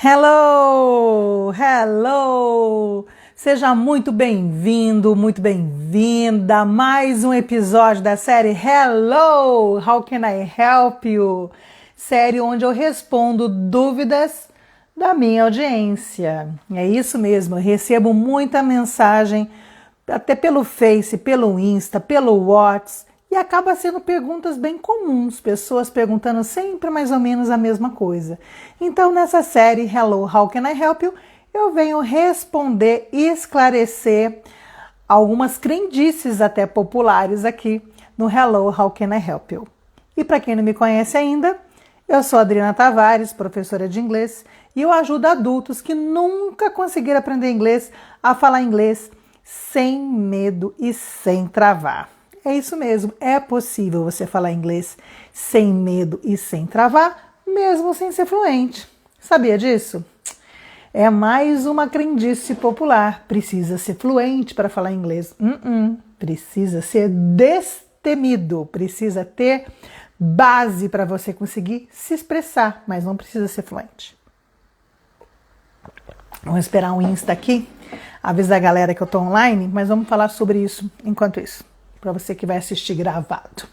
Hello, hello! Seja muito bem-vindo, muito bem-vinda a mais um episódio da série Hello, How Can I Help You? Série onde eu respondo dúvidas da minha audiência. É isso mesmo, eu recebo muita mensagem, até pelo Face, pelo Insta, pelo WhatsApp, e acaba sendo perguntas bem comuns, pessoas perguntando sempre mais ou menos a mesma coisa. Então, nessa série Hello, How Can I Help You? Eu venho responder e esclarecer algumas crendices até populares aqui no Hello, How Can I Help You? E para quem não me conhece ainda, eu sou Adriana Tavares, professora de inglês, e eu ajudo adultos que nunca conseguiram aprender inglês a falar inglês sem medo e sem travar. É isso mesmo, é possível você falar inglês sem medo e sem travar, mesmo sem ser fluente. Sabia disso? É mais uma crendice popular. Precisa ser fluente para falar inglês. Precisa ser destemido, precisa ter base para você conseguir se expressar, mas não precisa ser fluente. Vamos esperar um Insta aqui, avisar a galera que eu estou online, mas vamos falar sobre isso enquanto isso. Para você que vai assistir gravado.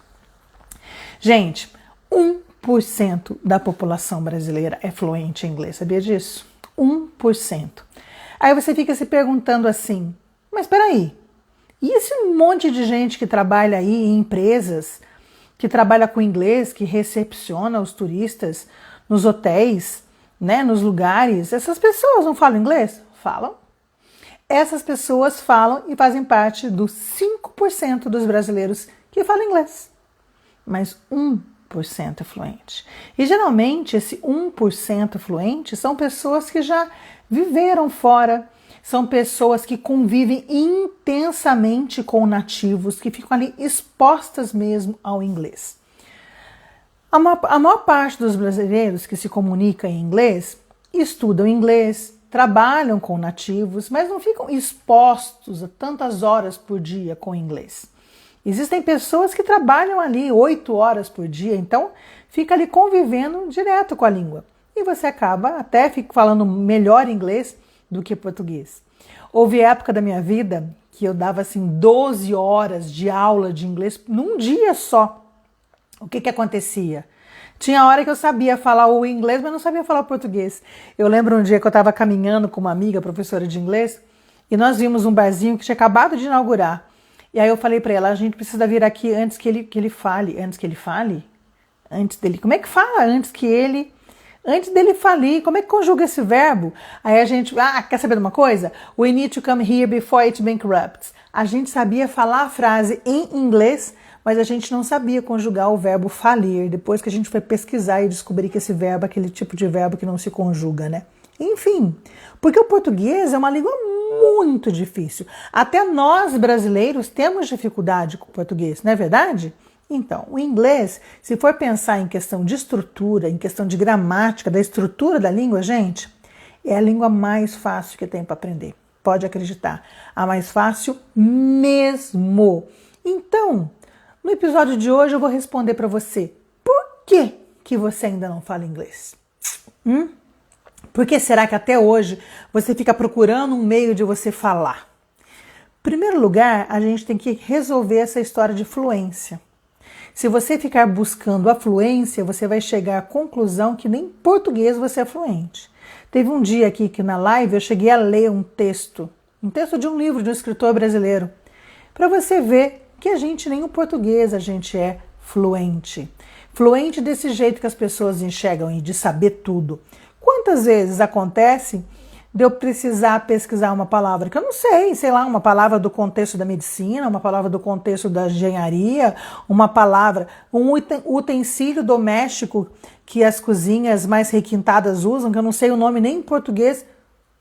Gente, 1% da população brasileira é fluente em inglês, sabia disso? 1%. Aí você fica se perguntando assim, mas espera aí, e esse monte de gente que trabalha aí em empresas, que trabalha com inglês, que recepciona os turistas nos hotéis, né, nos lugares, essas pessoas não falam inglês? Falam. Essas pessoas falam e fazem parte dos 5% dos brasileiros que falam inglês. Mas 1% é fluente. E geralmente esse 1% fluente são pessoas que já viveram fora, são pessoas que convivem intensamente com nativos, que ficam ali expostas mesmo ao inglês. A maior parte dos brasileiros que se comunicam em inglês estudam inglês, trabalham com nativos, mas não ficam expostos a tantas horas por dia com inglês. Existem pessoas que trabalham ali 8 horas por dia, então fica ali convivendo direto com a língua. E você acaba até falando melhor inglês do que português. Houve época da minha vida que eu dava assim 12 horas de aula de inglês num dia só. O que acontecia? Tinha hora que eu sabia falar o inglês, mas não sabia falar o português. Eu lembro um dia que eu estava caminhando com uma amiga, professora de inglês, e nós vimos um barzinho que tinha acabado de inaugurar. E aí eu falei para ela, a gente precisa vir aqui antes que ele fale. Antes que ele fale? Antes dele. Como é que fala? Antes dele falir. Como é que conjuga esse verbo? Aí a gente, quer saber de uma coisa? We need to come here before it bankrupts. A gente sabia falar a frase em inglês, mas a gente não sabia conjugar o verbo falir, depois que a gente foi pesquisar e descobrir que esse verbo é aquele tipo de verbo que não se conjuga, né? Enfim, porque o português é uma língua muito difícil. Até nós, brasileiros, temos dificuldade com o português, não é verdade? Então, o inglês, se for pensar em questão de estrutura, em questão de gramática, da estrutura da língua, gente, é a língua mais fácil que tem para aprender. Pode acreditar, a mais fácil mesmo. Então, no episódio de hoje eu vou responder para você por que você ainda não fala inglês? Por que será que até hoje você fica procurando um meio de você falar? Em primeiro lugar, a gente tem que resolver essa história de fluência. Se você ficar buscando a fluência, você vai chegar à conclusão que nem em português você é fluente. Teve um dia aqui que na live eu cheguei a ler um texto de um livro de um escritor brasileiro, para você ver que a gente nem o português a gente é fluente. Fluente desse jeito que as pessoas enxergam e de saber tudo. Quantas vezes acontece de eu precisar pesquisar uma palavra que eu não sei lá, uma palavra do contexto da medicina, uma palavra do contexto da engenharia, uma palavra, um utensílio doméstico que as cozinhas mais requintadas usam, que eu não sei o nome nem em português.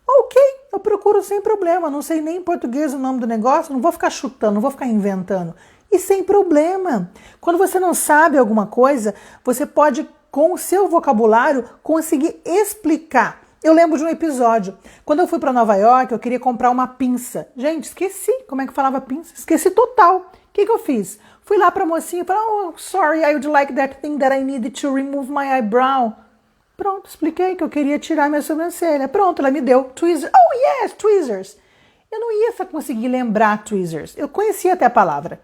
Ok, eu procuro sem problema, não sei nem em português o nome do negócio, não vou ficar chutando, não vou ficar inventando. E sem problema. Quando você não sabe alguma coisa, você pode, com o seu vocabulário, conseguir explicar. Eu lembro de um episódio, quando eu fui para Nova York, eu queria comprar uma pinça. Gente, esqueci como é que falava pinça, esqueci total. O que eu fiz? Fui lá para a mocinha e falei, oh, sorry, I would like that thing that I needed to remove my eyebrow. Pronto, expliquei que eu queria tirar minha sobrancelha. Pronto, ela me deu tweezers. Oh, yes, tweezers. Eu não ia conseguir lembrar tweezers. Eu conhecia até a palavra,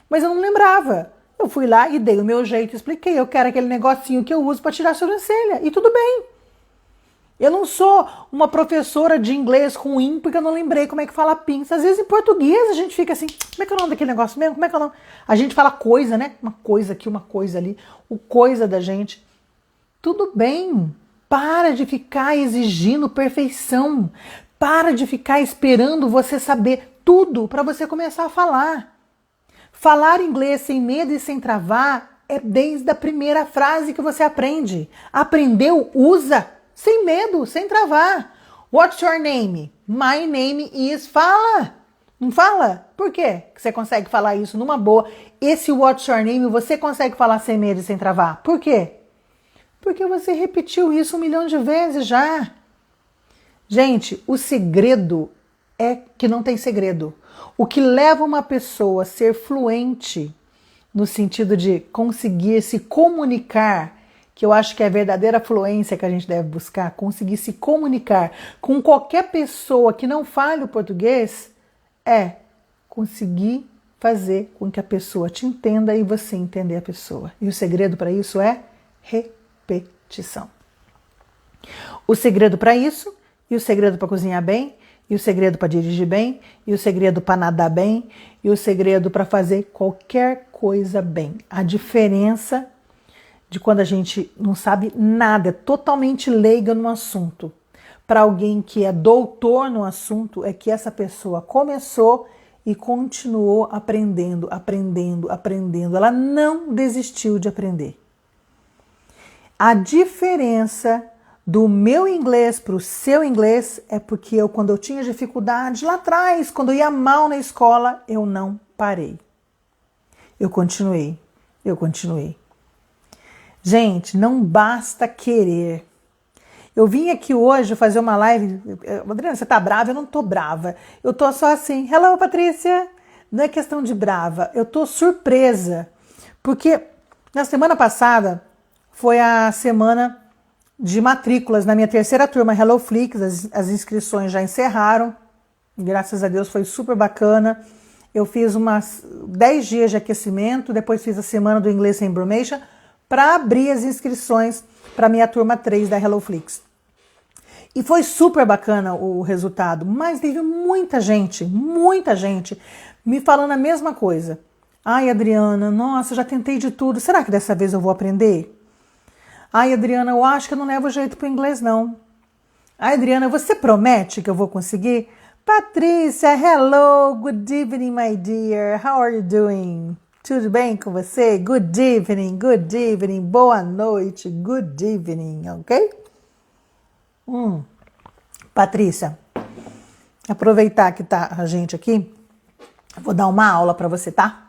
mas eu não lembrava. Eu fui lá e dei o meu jeito e expliquei. Eu quero aquele negocinho que eu uso para tirar a sobrancelha. E tudo bem. Eu não sou uma professora de inglês ruim porque eu não lembrei como é que fala pinça. Às vezes em português a gente fica assim, como é que é o nome daquele negócio mesmo? Como é que é o nome? A gente fala coisa, né? Uma coisa aqui, uma coisa ali. O coisa da gente. Tudo bem. Para de ficar exigindo perfeição. Para de ficar esperando você saber tudo para você começar a falar. Falar inglês sem medo e sem travar é desde a primeira frase que você aprende. Aprendeu? Usa. Sem medo, sem travar. What's your name? My name is... Fala. Não fala? Por quê que você consegue falar isso numa boa? Esse what's your name você consegue falar sem medo e sem travar. Por quê? Porque você repetiu isso 1 milhão de vezes já. Gente, o segredo é que não tem segredo. O que leva uma pessoa a ser fluente, no sentido de conseguir se comunicar, que eu acho que é a verdadeira fluência que a gente deve buscar, conseguir se comunicar com qualquer pessoa que não fale o português, é conseguir fazer com que a pessoa te entenda e você entender a pessoa. E o segredo para isso é repetição. O segredo para isso, e o segredo para cozinhar bem, e o segredo para dirigir bem, e o segredo para nadar bem, e o segredo para fazer qualquer coisa bem. A diferença de quando a gente não sabe nada, é totalmente leiga no assunto, para alguém que é doutor no assunto, é que essa pessoa começou e continuou aprendendo, aprendendo, aprendendo. Ela não desistiu de aprender. A diferença do meu inglês para o seu inglês é porque eu, quando eu tinha dificuldade lá atrás, quando eu ia mal na escola, eu não parei. Eu continuei. Gente, não basta querer. Eu vim aqui hoje fazer uma live. Adriana, você tá brava? Eu não tô brava. Eu tô só assim, hello, Patrícia. Não é questão de brava, eu tô surpresa. Porque na semana passada foi a semana de matrículas na minha terceira turma HelloFlix, as inscrições já encerraram, graças a Deus foi super bacana. Eu fiz umas 10 dias de aquecimento, depois fiz a semana do Inglês Sem Bromation para abrir as inscrições para minha turma 3 da HelloFlix. E foi super bacana o resultado, mas teve muita gente me falando a mesma coisa. Ai, Adriana, nossa, já tentei de tudo, será que dessa vez eu vou aprender? Ai, Adriana, eu acho que eu não levo jeito para o inglês, não. Ai, Adriana, você promete que eu vou conseguir? Patrícia, hello, good evening, my dear. How are you doing? Tudo bem com você? Good evening, boa noite, good evening, ok? Patrícia, aproveitar que tá a gente aqui, vou dar uma aula para você, tá?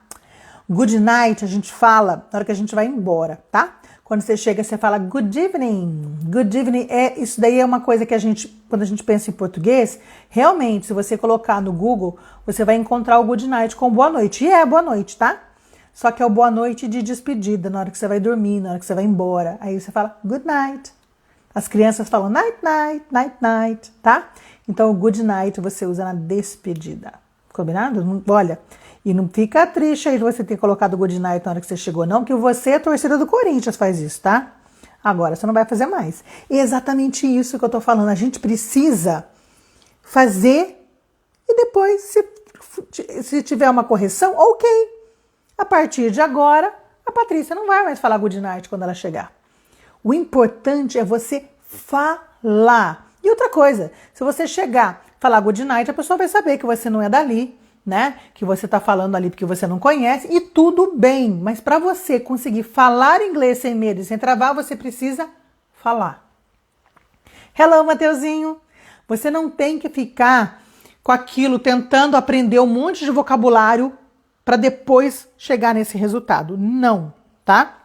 Good night a gente fala na hora que a gente vai embora, tá? Quando você chega, você fala good evening. Good evening, isso daí é uma coisa que quando a gente pensa em português, realmente, se você colocar no Google, você vai encontrar o good night com boa noite. E é boa noite, tá? Só que é o boa noite de despedida, na hora que você vai dormir, na hora que você vai embora. Aí você fala good night. As crianças falam night, night, night, night, tá? Então o good night você usa na despedida. Combinado? Olha... E não fica triste aí de você ter colocado o good night na hora que você chegou, não, que você, a torcida do Corinthians, faz isso, tá? Agora você não vai fazer mais. É exatamente isso que eu tô falando. A gente precisa fazer e depois, se tiver uma correção, ok. A partir de agora, a Patrícia não vai mais falar good night quando ela chegar. O importante é você falar. E outra coisa, se você chegar, falar good night, a pessoa vai saber que você não é dali, né? Que você tá falando ali porque você não conhece e tudo bem, mas para você conseguir falar inglês sem medo e sem travar, você precisa falar. Hello, Mateuzinho. Você não tem que ficar com aquilo tentando aprender um monte de vocabulário para depois chegar nesse resultado. Não, tá?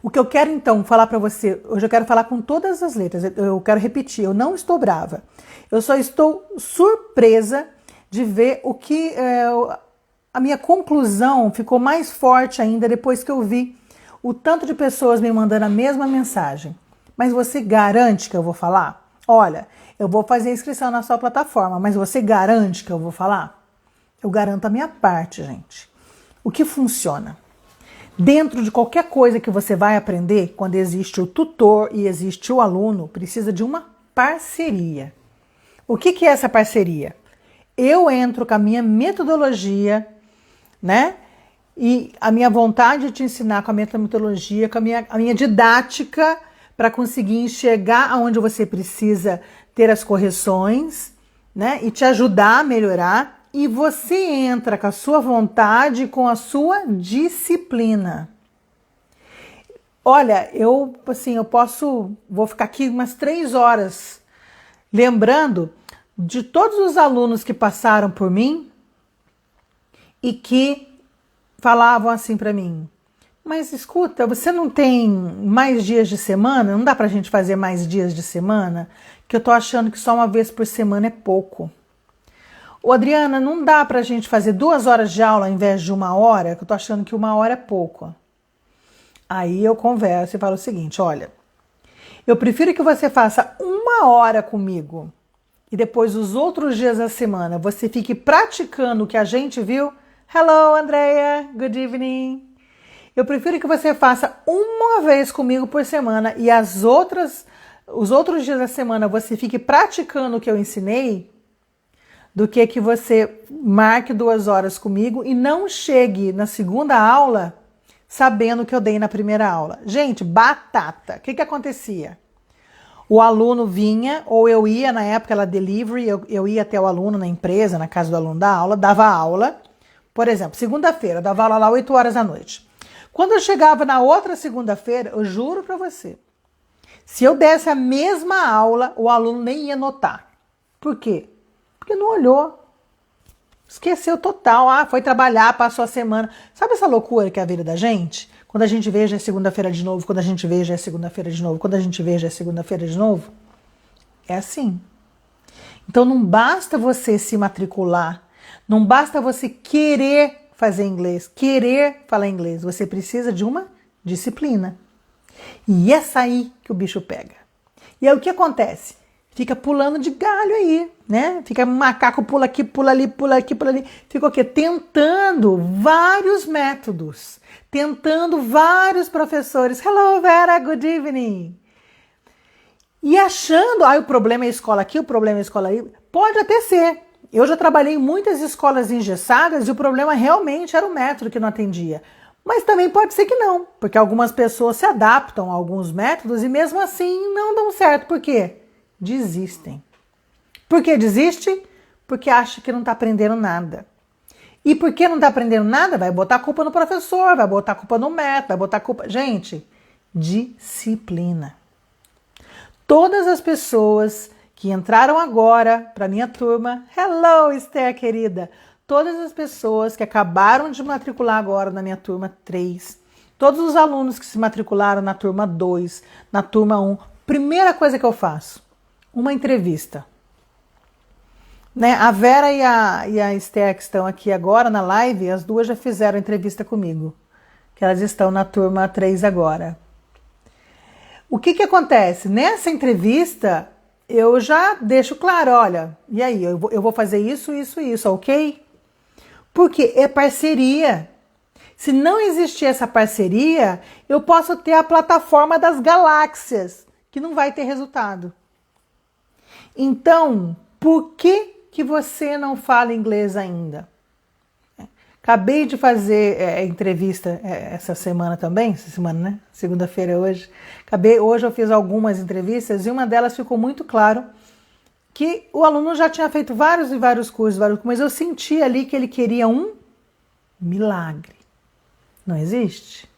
O que eu quero então falar para você, hoje eu quero falar com todas as letras, eu quero repetir, eu não estou brava. Eu só estou surpresa de ver o que a minha conclusão ficou mais forte ainda depois que eu vi o tanto de pessoas me mandando a mesma mensagem. Mas você garante que eu vou falar? Olha, eu vou fazer a inscrição na sua plataforma, mas você garante que eu vou falar? Eu garanto a minha parte, gente. O que funciona? Dentro de qualquer coisa que você vai aprender, quando existe o tutor e existe o aluno, precisa de uma parceria. O que é essa parceria? Eu entro com a minha metodologia, né? E a minha vontade de te ensinar com a minha metodologia, com a minha didática, para conseguir enxergar aonde você precisa ter as correções, né? E te ajudar a melhorar. E você entra com a sua vontade, com a sua disciplina. Olha, vou ficar aqui umas 3 horas lembrando de todos os alunos que passaram por mim e que falavam assim para mim: mas escuta, você não tem mais dias de semana? Não dá pra gente fazer mais dias de semana? Que eu tô achando que só uma vez por semana é pouco. Ô Adriana, não dá pra gente fazer 2 horas de aula ao invés de 1 hora? Que eu tô achando que 1 hora é pouco. Aí eu converso e falo o seguinte: olha, eu prefiro que você faça 1 hora comigo e depois os outros dias da semana você fique praticando o que a gente viu. Hello, Andrea, good evening. Eu prefiro que você faça 1 vez comigo por semana e os outros dias da semana você fique praticando o que eu ensinei, do que você marque 2 horas comigo e não chegue na segunda aula sabendo o que eu dei na primeira aula. Gente, batata. O que acontecia? O aluno vinha, ou eu ia, na época era delivery, eu ia até o aluno na empresa, na casa do aluno da aula, dava aula. Por exemplo, segunda-feira, eu dava aula lá 8 horas da noite. Quando eu chegava na outra segunda-feira, eu juro pra você, se eu desse a mesma aula, o aluno nem ia notar. Por quê? Porque não olhou. Esqueceu total. Ah, foi trabalhar, passou a semana. Sabe essa loucura que é a vida da gente? Quando a gente vê, já é segunda-feira de novo. Quando a gente vê, já é segunda-feira de novo. Quando a gente vê, já é segunda-feira de novo. É assim. Então não basta você se matricular. Não basta você querer fazer inglês, querer falar inglês. Você precisa de uma disciplina. E essa aí que o bicho pega. E aí o que acontece? Fica pulando de galho aí, né? Fica macaco, pula aqui, pula ali, pula aqui, pula ali. Fica o quê? Tentando vários métodos. Tentando vários professores. Hello, Vera, good evening. E achando, o problema é a escola aqui, o problema é a escola aí. Pode até ser. Eu já trabalhei em muitas escolas engessadas e o problema realmente era o método que não atendia. Mas também pode ser que não, porque algumas pessoas se adaptam a alguns métodos e mesmo assim não dão certo. Por quê? Desistem. Por que desiste? Porque acha que não está aprendendo nada. E porque não está aprendendo nada, vai botar a culpa no professor, vai botar a culpa no método, vai botar a culpa... Gente, disciplina. Todas as pessoas que entraram agora para minha turma, hello, Esther, querida, todas as pessoas que acabaram de matricular agora na minha turma 3, todos os alunos que se matricularam na turma 2, na turma 1, primeira coisa que eu faço, uma entrevista. Né? A Vera e a Esther, que estão aqui agora na live, as duas já fizeram entrevista comigo, que elas estão na turma 3 agora. O que acontece? Nessa entrevista, eu já deixo claro, olha, e aí, eu vou fazer isso, ok? Porque é parceria. Se não existir essa parceria, eu posso ter a plataforma das galáxias, que não vai ter resultado. Então, por que você não fala inglês ainda? Acabei de fazer entrevista essa semana também, né? Segunda-feira hoje. Hoje eu fiz algumas entrevistas e uma delas ficou muito claro que o aluno já tinha feito vários e vários cursos, mas eu senti ali que ele queria um milagre. Não existe?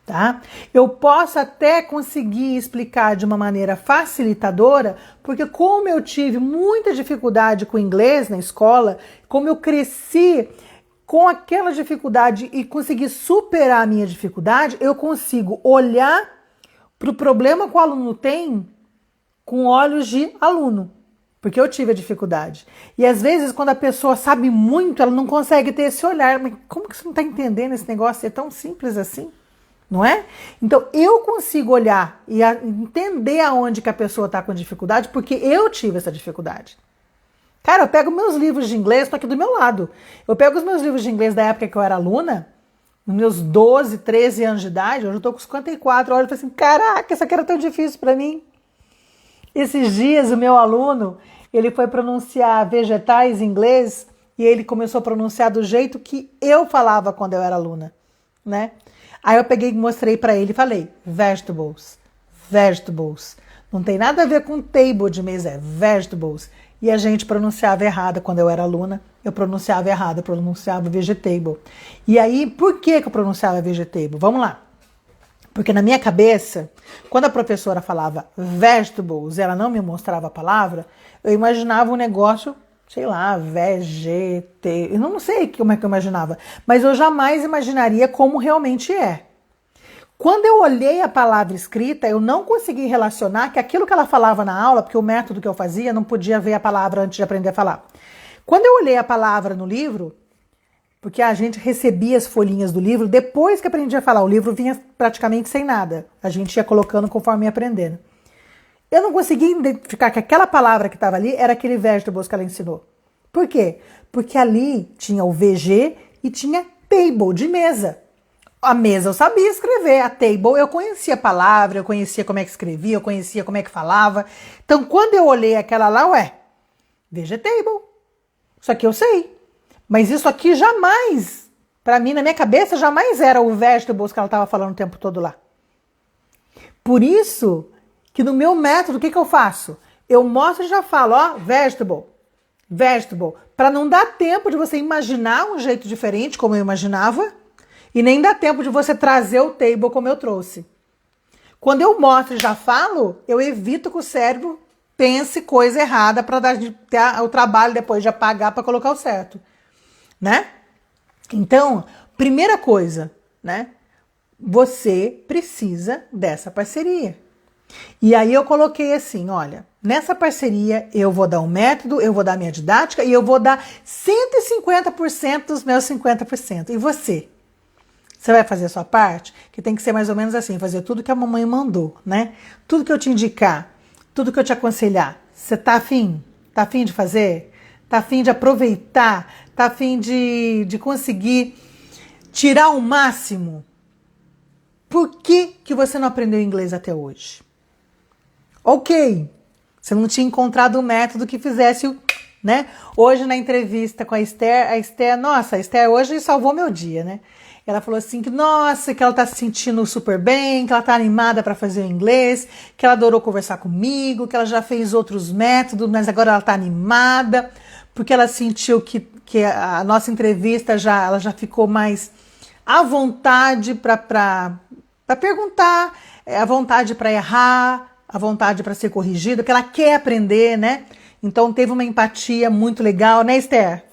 Tá? Eu posso até conseguir explicar de uma maneira facilitadora, porque como eu tive muita dificuldade com inglês na escola, como eu cresci com aquela dificuldade e consegui superar a minha dificuldade, eu consigo olhar para o problema que o aluno tem com olhos de aluno, porque eu tive a dificuldade. E às vezes, quando a pessoa sabe muito, ela não consegue ter esse olhar. Mas como que você não está entendendo esse negócio? É tão simples assim? não é? Então, eu consigo olhar e entender aonde que a pessoa está com dificuldade, porque eu tive essa dificuldade. Cara, eu pego meus livros de inglês, estou aqui do meu lado. Eu pego os meus livros de inglês da época que eu era aluna, nos meus 12, 13 anos de idade, hoje eu estou com 54, olho e falo assim, caraca, isso aqui era tão difícil para mim. Esses dias, o meu aluno, ele foi pronunciar vegetais em inglês e ele começou a pronunciar do jeito que eu falava quando eu era aluna, né? Aí eu peguei e mostrei para ele e falei, vegetables, vegetables. Não tem nada a ver com table de mesa, é vegetables. E a gente pronunciava errado quando eu era aluna. Eu pronunciava errado, eu pronunciava vegetable. E aí, por que eu pronunciava vegetable? Vamos lá. Porque na minha cabeça, quando a professora falava vegetables e ela não me mostrava a palavra, eu imaginava um negócio, sei lá, vegetable. Eu não sei como é que eu imaginava, mas eu jamais imaginaria como realmente é. Quando eu olhei a palavra escrita, eu não consegui relacionar que aquilo que ela falava na aula, porque o método que eu fazia, não podia ver a palavra antes de aprender a falar. Quando eu olhei a palavra no livro, porque a gente recebia as folhinhas do livro, depois que aprendi a falar, o livro vinha praticamente sem nada. A gente ia colocando conforme ia aprendendo. Eu não consegui identificar que aquela palavra que estava ali era aquele vegetables que ela ensinou. Por quê? Porque ali tinha o VG e tinha table, de mesa. A mesa eu sabia escrever, a table eu conhecia a palavra, eu conhecia como é que escrevia, eu conhecia como é que falava. Então, quando eu olhei aquela lá, vegetable. Isso aqui eu sei. Mas isso aqui jamais, para mim, na minha cabeça, jamais era o vegetables que ela estava falando o tempo todo lá. Por isso que no meu método, o que eu faço? Eu mostro e já falo, vegetable, vegetable, para não dar tempo de você imaginar um jeito diferente, como eu imaginava, e nem dá tempo de você trazer o table como eu trouxe. Quando eu mostro e já falo, eu evito que o cérebro pense coisa errada para ter o trabalho depois de apagar para colocar o certo, né? Então, primeira coisa, né? Você precisa dessa parceria. E aí eu coloquei assim, olha, nessa parceria eu vou dar um método, eu vou dar minha didática e eu vou dar 150% dos meus 50%. E você? Você vai fazer a sua parte? Que tem que ser mais ou menos assim, fazer tudo que a mamãe mandou, né? Tudo que eu te indicar, tudo que eu te aconselhar. Você tá afim? Tá afim de fazer? Tá afim de aproveitar? Tá afim de conseguir tirar o máximo? Por que você não aprendeu inglês até hoje? Ok, você não tinha encontrado um método que fizesse o, né? Hoje na entrevista com a Esther, nossa, a Esther hoje salvou meu dia, né? Ela falou assim que, nossa, que ela tá se sentindo super bem, que ela tá animada para fazer o inglês, que ela adorou conversar comigo, que ela já fez outros métodos, mas agora ela tá animada, porque ela sentiu que a nossa entrevista ela já ficou mais à vontade para perguntar, à vontade para errar, à vontade para ser corrigida, que ela quer aprender, né? Então teve uma empatia muito legal, né, Esther?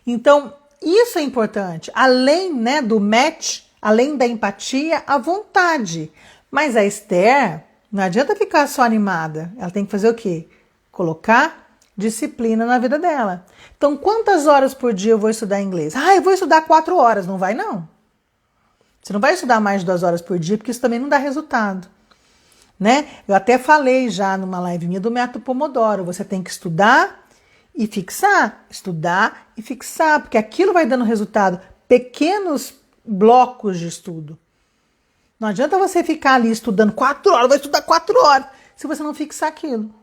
Então, isso é importante, além, né, do match, além da empatia, a vontade. Mas a Esther, não adianta ficar só animada, ela tem que fazer o quê? Colocar disciplina na vida dela. Então, quantas horas por dia eu vou estudar inglês? Eu vou estudar 4 horas, não vai não. Você não vai estudar mais de 2 horas por dia, porque isso também não dá resultado, né? Eu até falei já numa live minha do método Pomodoro, você tem que estudar e estudar e fixar, porque aquilo vai dando resultado, pequenos blocos de estudo. Não adianta você ficar ali estudando 4 horas, vou estudar 4 horas, se você não fixar aquilo.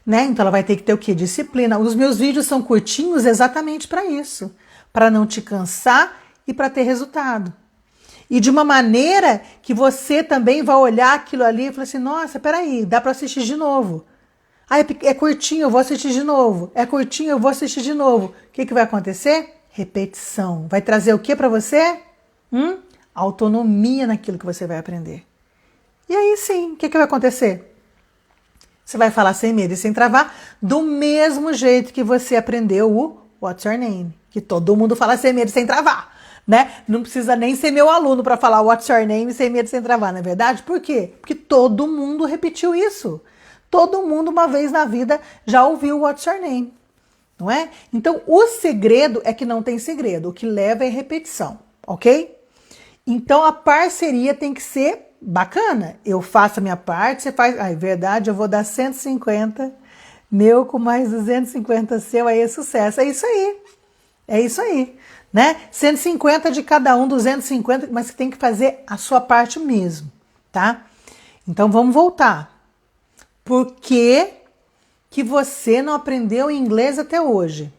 Né? Então ela vai ter que ter o quê? Disciplina. Os meus vídeos são curtinhos exatamente para isso, para não te cansar e para ter resultado. E de uma maneira que você também vai olhar aquilo ali e falar assim, nossa, peraí, dá para assistir de novo. É curtinho, eu vou assistir de novo. É curtinho, eu vou assistir de novo. O que vai acontecer? Repetição. Vai trazer o que para você? Autonomia naquilo que você vai aprender. E aí sim, o que vai acontecer? Você vai falar sem medo e sem travar, do mesmo jeito que você aprendeu o What's Your Name? Que todo mundo fala sem medo e sem travar, né? Não precisa nem ser meu aluno para falar What's Your Name sem medo e sem travar, não é verdade? Por quê? Porque todo mundo repetiu isso. Todo mundo uma vez na vida já ouviu What's Your Name, não é? Então, o segredo é que não tem segredo. O que leva é repetição, ok? Então a parceria tem que ser bacana. Eu faço a minha parte, você faz. Ah, é verdade, eu vou dar 150 meu com mais 250 seu, aí é sucesso. É isso aí. É isso aí, né? 150 de cada um, 250, mas você tem que fazer a sua parte mesmo, tá? Então vamos voltar. Por que que você não aprendeu inglês até hoje?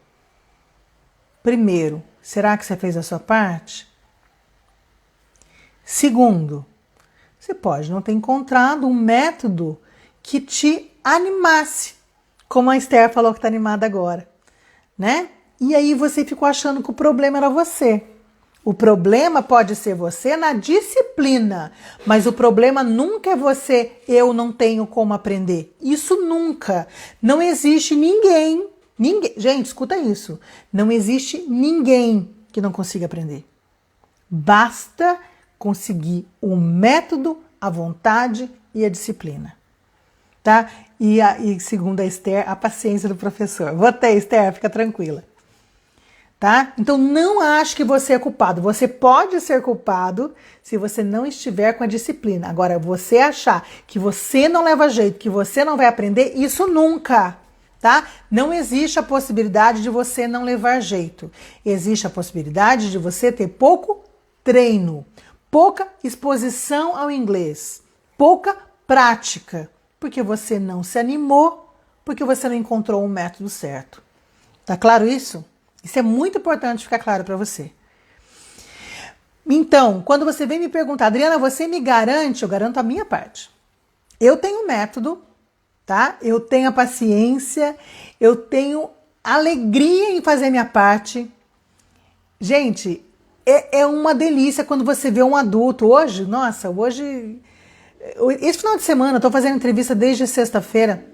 Primeiro, será que você fez a sua parte? Segundo, você pode não ter encontrado um método que te animasse, como a Esther falou que está animada agora, né? E aí você ficou achando que o problema era você. O problema pode ser você na disciplina, mas o problema nunca é você, eu não tenho como aprender. Isso nunca. Não existe ninguém, gente, escuta isso. Não existe ninguém que não consiga aprender. Basta conseguir o método, a vontade e a disciplina. Tá? E segundo a Esther, a paciência do professor. Votei, Esther, fica tranquila. Tá? Então não ache que você é culpado. Você pode ser culpado se você não estiver com a disciplina. Agora, você achar que você não leva jeito, que você não vai aprender, isso nunca, tá? Não existe a possibilidade de você não levar jeito. Existe a possibilidade de você ter pouco treino, pouca exposição ao inglês, pouca prática, porque você não se animou, porque você não encontrou um método certo. Tá claro isso? Isso é muito importante ficar claro para você. Então, quando você vem me perguntar, Adriana, você me garante? Eu garanto a minha parte. Eu tenho método, tá? Eu tenho a paciência, eu tenho alegria em fazer a minha parte. Gente, é uma delícia quando você vê um adulto. Hoje, esse final de semana, eu tô fazendo entrevista desde sexta-feira,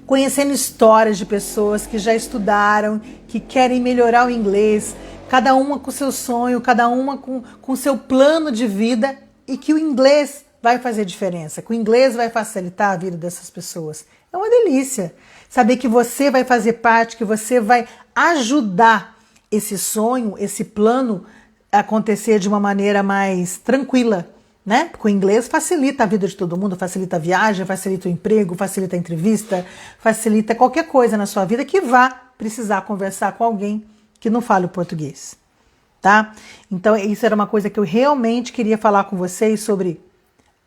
conhecendo histórias de pessoas que já estudaram, que querem melhorar o inglês, cada uma com seu sonho, cada uma com seu plano de vida, e que o inglês vai fazer diferença, que o inglês vai facilitar a vida dessas pessoas. É uma delícia saber que você vai fazer parte, que você vai ajudar esse sonho, esse plano a acontecer de uma maneira mais tranquila, né? Porque o inglês facilita a vida de todo mundo, facilita a viagem, facilita o emprego, facilita a entrevista, facilita qualquer coisa na sua vida que vá precisar conversar com alguém que não fale o português, tá? Então isso era uma coisa que eu realmente queria falar com vocês sobre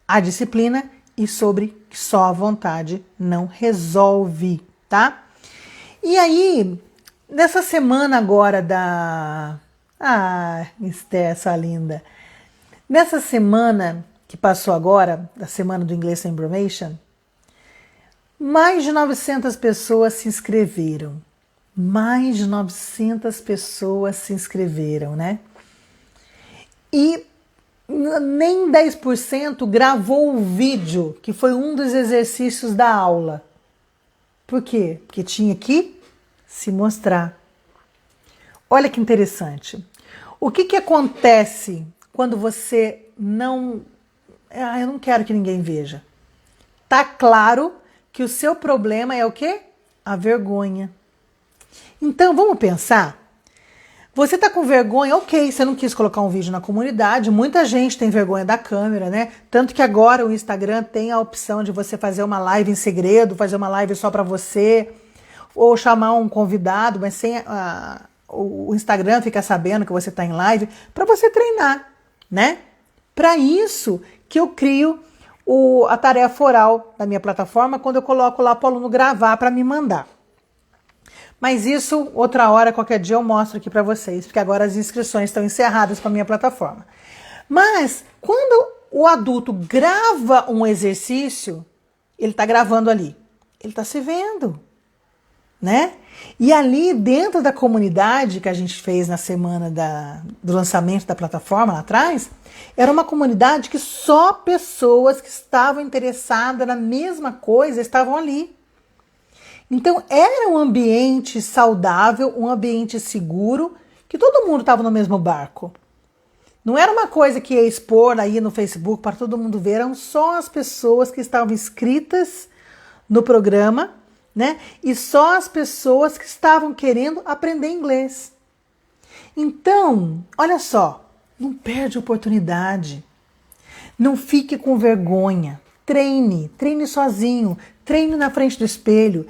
a disciplina e sobre que só a vontade não resolve, tá? E aí, nessa semana agora Esther, essa linda. Nessa semana que passou agora, da semana do Inglês Sem Bromation, mais de 900 pessoas se inscreveram. Mais de 900 pessoas se inscreveram, né? E nem 10% gravou o vídeo, que foi um dos exercícios da aula. Por quê? Porque tinha que se mostrar. Olha que interessante. O que acontece quando você não... eu não quero que ninguém veja. Tá claro que o seu problema é o quê? A vergonha. Então, vamos pensar. Você tá com vergonha, ok, você não quis colocar um vídeo na comunidade, muita gente tem vergonha da câmera, né? Tanto que agora o Instagram tem a opção de você fazer uma live em segredo, fazer uma live só para você, ou chamar um convidado, mas sem o Instagram fica sabendo que você tá em live, para você treinar, né? Para isso que eu crio a tarefa oral da minha plataforma, quando eu coloco lá para o aluno gravar para me mandar. Mas isso, outra hora, qualquer dia eu mostro aqui para vocês, porque agora as inscrições estão encerradas para a minha plataforma. Mas quando o adulto grava um exercício, ele está gravando ali, ele está se vendo, né? E ali dentro da comunidade que a gente fez na semana do lançamento da plataforma lá atrás, era uma comunidade que só pessoas que estavam interessadas na mesma coisa estavam ali. Então era um ambiente saudável, um ambiente seguro, que todo mundo estava no mesmo barco. Não era uma coisa que ia expor aí no Facebook para todo mundo ver, eram só as pessoas que estavam inscritas no programa, né? E só as pessoas que estavam querendo aprender inglês. Então, olha só, Não perde a oportunidade. Não fique com vergonha. Treine sozinho, treine na frente do espelho,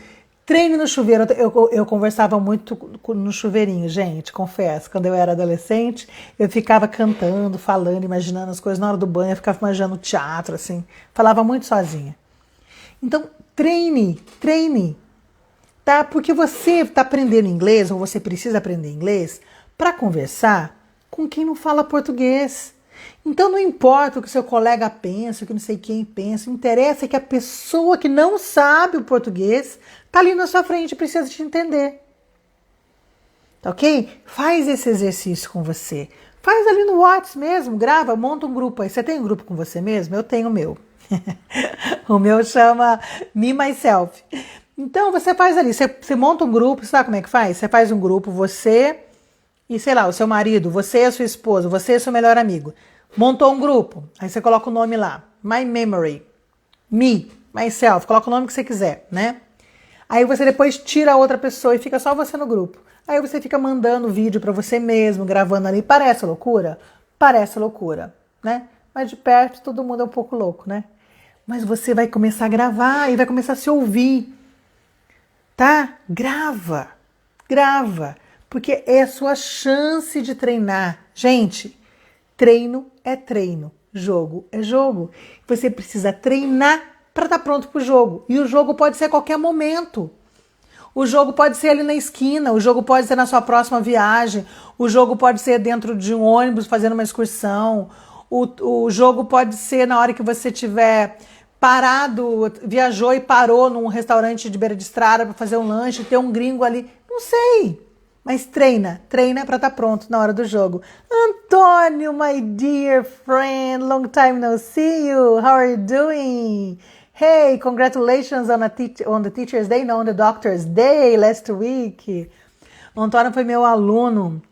treine no chuveiro. Eu conversava muito no chuveirinho, gente, confesso. Quando eu era adolescente, eu ficava cantando, falando, imaginando as coisas na hora do banho, eu ficava imaginando teatro, assim. Falava muito sozinha. Então, treine, tá? Porque você está aprendendo inglês, ou você precisa aprender inglês, para conversar com quem não fala português. Então não importa o que seu colega pensa, o que não sei quem pensa, o que interessa é que a pessoa que não sabe o português está ali na sua frente e precisa te entender. Tá ok? Faz esse exercício com você. Faz ali no WhatsApp mesmo, grava, monta um grupo aí. Você tem um grupo com você mesmo? Eu tenho o meu. O meu chama Me Myself. Então você faz ali, você monta um grupo, sabe como é que faz? Você faz um grupo, você e sei lá, o seu marido, você e a sua esposa, você e seu melhor amigo. Montou um grupo, aí você coloca o nome lá, My Memory, Me, Myself, coloca o nome que você quiser, né? Aí você depois tira a outra pessoa e fica só você no grupo. Aí você fica mandando vídeo pra você mesmo, gravando ali. Parece loucura? Parece loucura, né? Mas de perto todo mundo é um pouco louco, né? Mas você vai começar a gravar e vai começar a se ouvir, tá? Grava, porque é a sua chance de treinar. Gente, treino é treino, jogo é jogo. Você precisa treinar para estar pronto para o jogo. E o jogo pode ser a qualquer momento. O jogo pode ser ali na esquina, o jogo pode ser na sua próxima viagem, o jogo pode ser dentro de um ônibus fazendo uma excursão, o jogo pode ser na hora que você estiver parado, viajou e parou num restaurante de beira de estrada para fazer um lanche, ter um gringo ali, não sei. Mas treina para estar pronto na hora do jogo. Antônio, my dear friend, long time no see you. How are you doing? Hey, congratulations on the Teacher's Day, no, on the Doctor's Day last week. O Antônio foi meu aluno,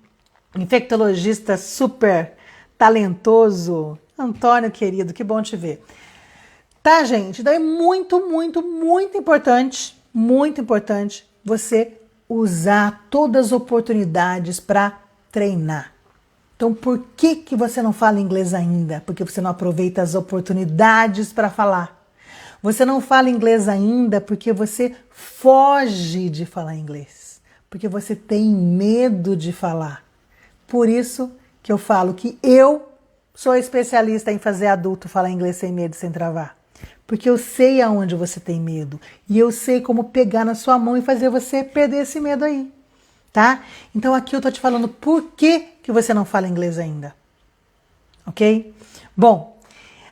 infectologista super talentoso. Antônio, querido, que bom te ver. Tá, gente? Então é muito importante você usar todas as oportunidades para treinar. Então, por que você não fala inglês ainda? Porque você não aproveita as oportunidades para falar. Você não fala inglês ainda porque você foge de falar inglês. Porque você tem medo de falar. Por isso que eu falo que eu sou especialista em fazer adulto falar inglês sem medo, sem travar. Porque eu sei aonde você tem medo. E eu sei como pegar na sua mão e fazer você perder esse medo aí. Tá? Então aqui eu tô te falando por que você não fala inglês ainda. Ok? Bom,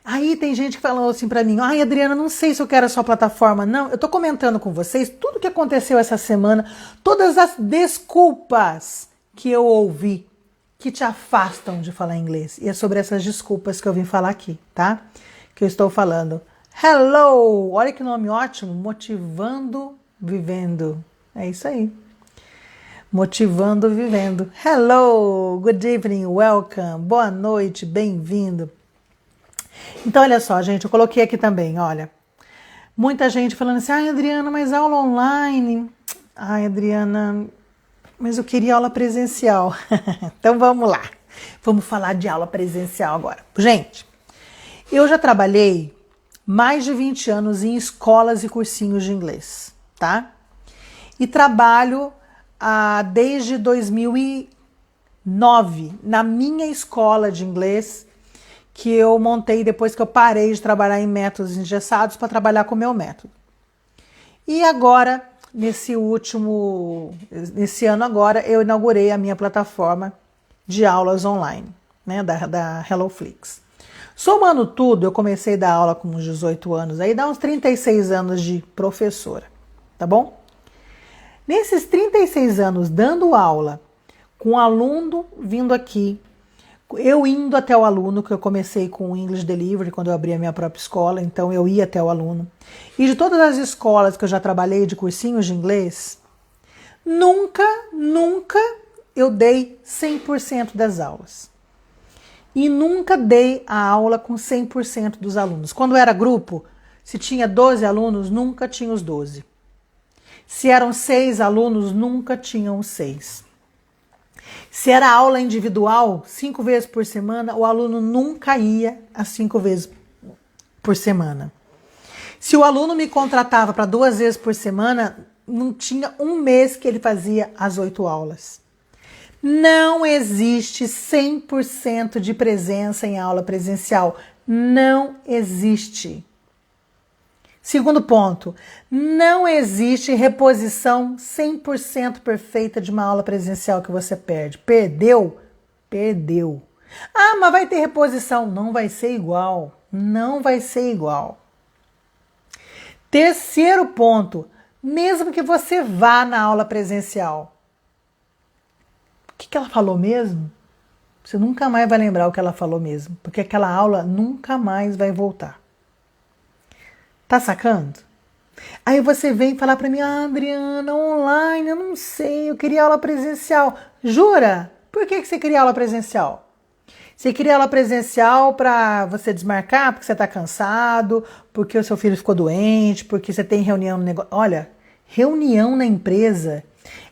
aí tem gente que falou assim pra mim, ai Adriana, não sei se eu quero a sua plataforma. Não, eu tô comentando com vocês tudo que aconteceu essa semana, todas as desculpas que eu ouvi que te afastam de falar inglês. E é sobre essas desculpas que eu vim falar aqui, tá? Que eu estou falando. Hello! Olha que nome ótimo, Motivando Vivendo. É isso aí. Motivando Vivendo. Hello! Good evening, welcome. Boa noite, bem-vindo. Então, olha só, gente, eu coloquei aqui também, olha. Muita gente falando assim, ai, Adriana, mas aula online. Ai, Adriana, mas eu queria aula presencial. Então, vamos lá. Vamos falar de aula presencial agora. Gente, eu já trabalhei mais de 20 anos em escolas e cursinhos de inglês, tá? E trabalho desde 2009 na minha escola de inglês, que eu montei depois que eu parei de trabalhar em métodos engessados para trabalhar com o meu método. E agora, nesse ano agora, eu inaugurei a minha plataforma de aulas online, né, da HelloFlix. Somando tudo, eu comecei a dar aula com uns 18 anos, aí dá uns 36 anos de professora, tá bom? Nesses 36 anos dando aula, com um aluno vindo aqui, eu indo até o aluno, que eu comecei com o English Delivery, quando eu abri a minha própria escola, então eu ia até o aluno. E de todas as escolas que eu já trabalhei de cursinhos de inglês, nunca eu dei 100% das aulas. E nunca dei a aula com 100% dos alunos. Quando era grupo, se tinha 12 alunos, nunca tinha os 12. Se eram 6 alunos, nunca tinham os 6. Se era aula individual, 5 vezes por semana, o aluno nunca ia às 5 vezes por semana. Se o aluno me contratava para 2 vezes por semana, não tinha um mês que ele fazia as 8 aulas. Não existe 100% de presença em aula presencial. Não existe. Segundo ponto, não existe reposição 100% perfeita de uma aula presencial que você perde. Perdeu? Perdeu. Ah, mas vai ter reposição. Não vai ser igual. Não vai ser igual. Terceiro ponto, mesmo que você vá na aula presencial. O que ela falou mesmo? Você nunca mais vai lembrar o que ela falou mesmo, porque aquela aula nunca mais vai voltar. Tá sacando? Aí você vem falar pra mim, Adriana, online, eu não sei, eu queria aula presencial. Jura? Por que você queria aula presencial? Você queria aula presencial pra você desmarcar porque você tá cansado, porque o seu filho ficou doente, porque você tem reunião no negócio. Olha, reunião na empresa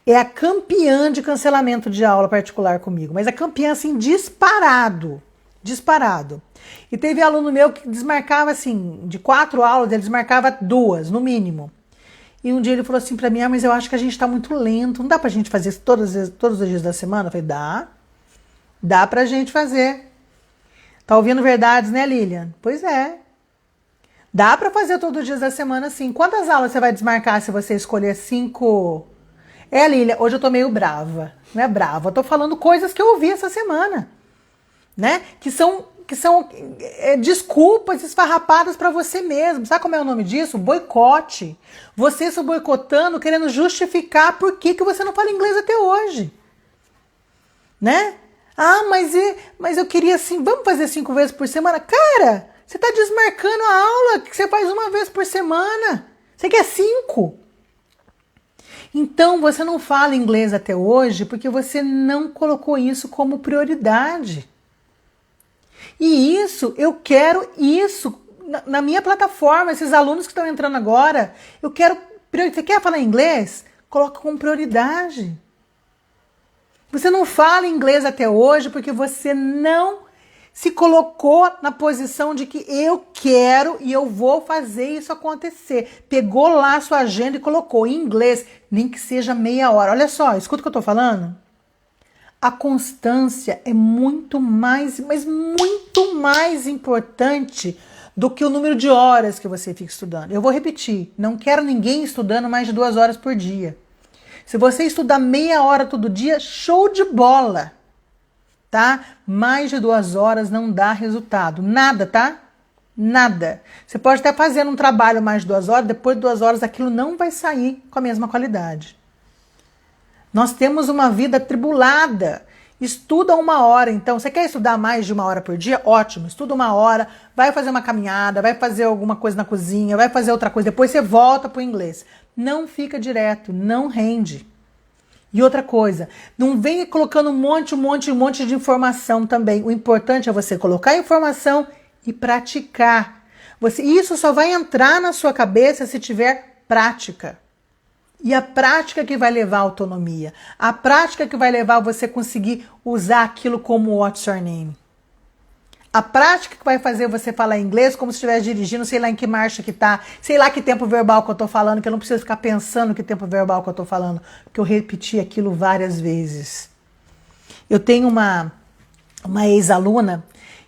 é a campeã de cancelamento de aula particular comigo, mas a campeã assim disparado. E teve aluno meu que desmarcava assim, de 4 aulas, ele desmarcava 2, no mínimo. E um dia ele falou assim pra mim, mas eu acho que a gente tá muito lento, não dá pra gente fazer isso todos os dias da semana? Eu falei, dá pra gente fazer. Tá ouvindo verdades, né, Lilian? Pois é. Dá pra fazer todos os dias da semana, sim. Quantas aulas você vai desmarcar se você escolher 5? Lilian, hoje eu tô meio brava. Não é brava, eu tô falando coisas que eu ouvi essa semana, né? Que são desculpas esfarrapadas para você mesmo. Sabe como é o nome disso? Boicote. Você se boicotando, querendo justificar por que você não fala inglês até hoje. Né? Ah, mas eu queria assim, vamos fazer 5 vezes por semana? Cara, você tá desmarcando a aula que você faz 1 vez por semana. Você quer 5. Então, você não fala inglês até hoje porque você não colocou isso como prioridade. E isso, eu quero isso na minha plataforma, esses alunos que estão entrando agora, eu quero, você quer falar inglês? Coloca como prioridade. Você não fala inglês até hoje porque você não se colocou na posição de que eu quero e eu vou fazer isso acontecer. Pegou lá a sua agenda e colocou em inglês, nem que seja meia hora. Olha só, escuta o que eu tô falando. A constância é muito mais, mas muito mais importante do que o número de horas que você fica estudando. Eu vou repetir, não quero ninguém estudando mais de 2 horas por dia. Se você estudar meia hora todo dia, show de bola, tá? Mais de 2 horas não dá resultado. Nada, tá? Nada. Você pode estar fazendo um trabalho mais de 2 horas, depois de 2 horas aquilo não vai sair com a mesma qualidade. Nós temos uma vida atribulada. Estuda 1 hora, então. Você quer estudar mais de 1 hora por dia? Ótimo. Estuda 1 hora, vai fazer uma caminhada, vai fazer alguma coisa na cozinha, vai fazer outra coisa. Depois você volta pro inglês. Não fica direto, não rende. E outra coisa, não venha colocando um monte de informação também. O importante é você colocar a informação e praticar. Isso só vai entrar na sua cabeça se tiver prática. E a prática que vai levar à autonomia. A prática que vai levar você a conseguir usar aquilo como what's your name. A prática que vai fazer você falar inglês como se estivesse dirigindo, sei lá em que marcha que tá, sei lá que tempo verbal que eu tô falando, que eu não preciso ficar pensando que tempo verbal que eu tô falando, porque eu repeti aquilo várias vezes. Eu tenho uma ex-aluna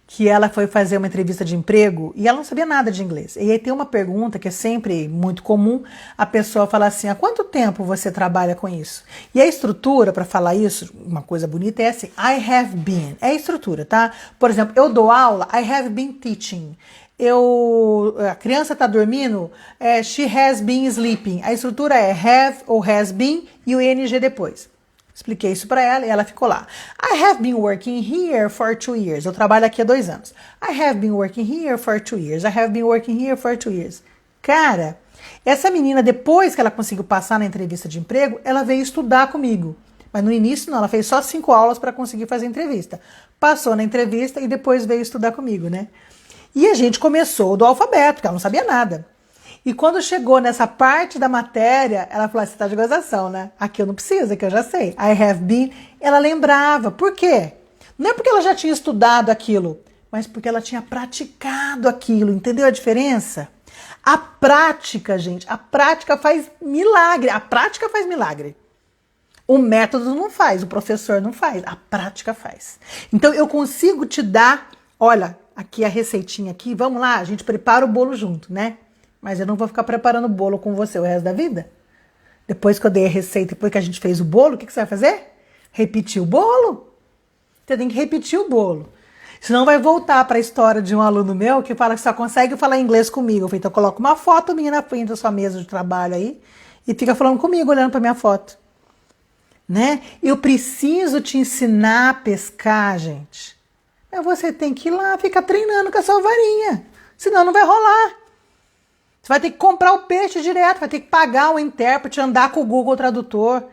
que ela foi fazer uma entrevista de emprego e ela não sabia nada de inglês. E aí tem uma pergunta que é sempre muito comum, a pessoa fala assim, há quanto tempo você trabalha com isso? E a estrutura para falar isso, uma coisa bonita, é assim, I have been. É a estrutura, tá? Por exemplo, eu dou aula, I have been teaching. A criança está dormindo, she has been sleeping. A estrutura é have ou has been e o ing depois. Expliquei isso para ela e ela ficou lá. I have been working here for 2 years. Eu trabalho aqui há 2 anos. I have been working here for 2 years. I have been working here for 2 years. Cara, essa menina, depois que ela conseguiu passar na entrevista de emprego, ela veio estudar comigo. Mas no início não, ela fez só 5 aulas para conseguir fazer a entrevista. Passou na entrevista e depois veio estudar comigo, né? E a gente começou do alfabeto, porque ela não sabia nada. E quando chegou nessa parte da matéria, ela falou, você tá de gozação, né? Aqui eu não preciso, aqui eu já sei. I have been. Ela lembrava. Por quê? Não é porque ela já tinha estudado aquilo, mas porque ela tinha praticado aquilo. Entendeu a diferença? A prática, gente, a prática faz milagre. A prática faz milagre. O método não faz, o professor não faz, a prática faz. Então eu consigo te dar, olha, aqui a receitinha aqui, vamos lá, a gente prepara o bolo junto, né? Mas eu não vou ficar preparando o bolo com você o resto da vida. Depois que eu dei a receita, depois que a gente fez o bolo, o que você vai fazer? Repetir o bolo. Você tem que repetir o bolo. Senão vai voltar para a história de um aluno meu que fala que só consegue falar inglês comigo. Eu falei, então coloca uma foto minha na frente da sua mesa de trabalho aí e fica falando comigo, olhando para minha foto. Né? Eu preciso te ensinar a pescar, gente. Mas você tem que ir lá, ficar treinando com a sua varinha. Senão não vai rolar. Você vai ter que comprar o peixe direto, vai ter que pagar o intérprete, andar com o Google Tradutor.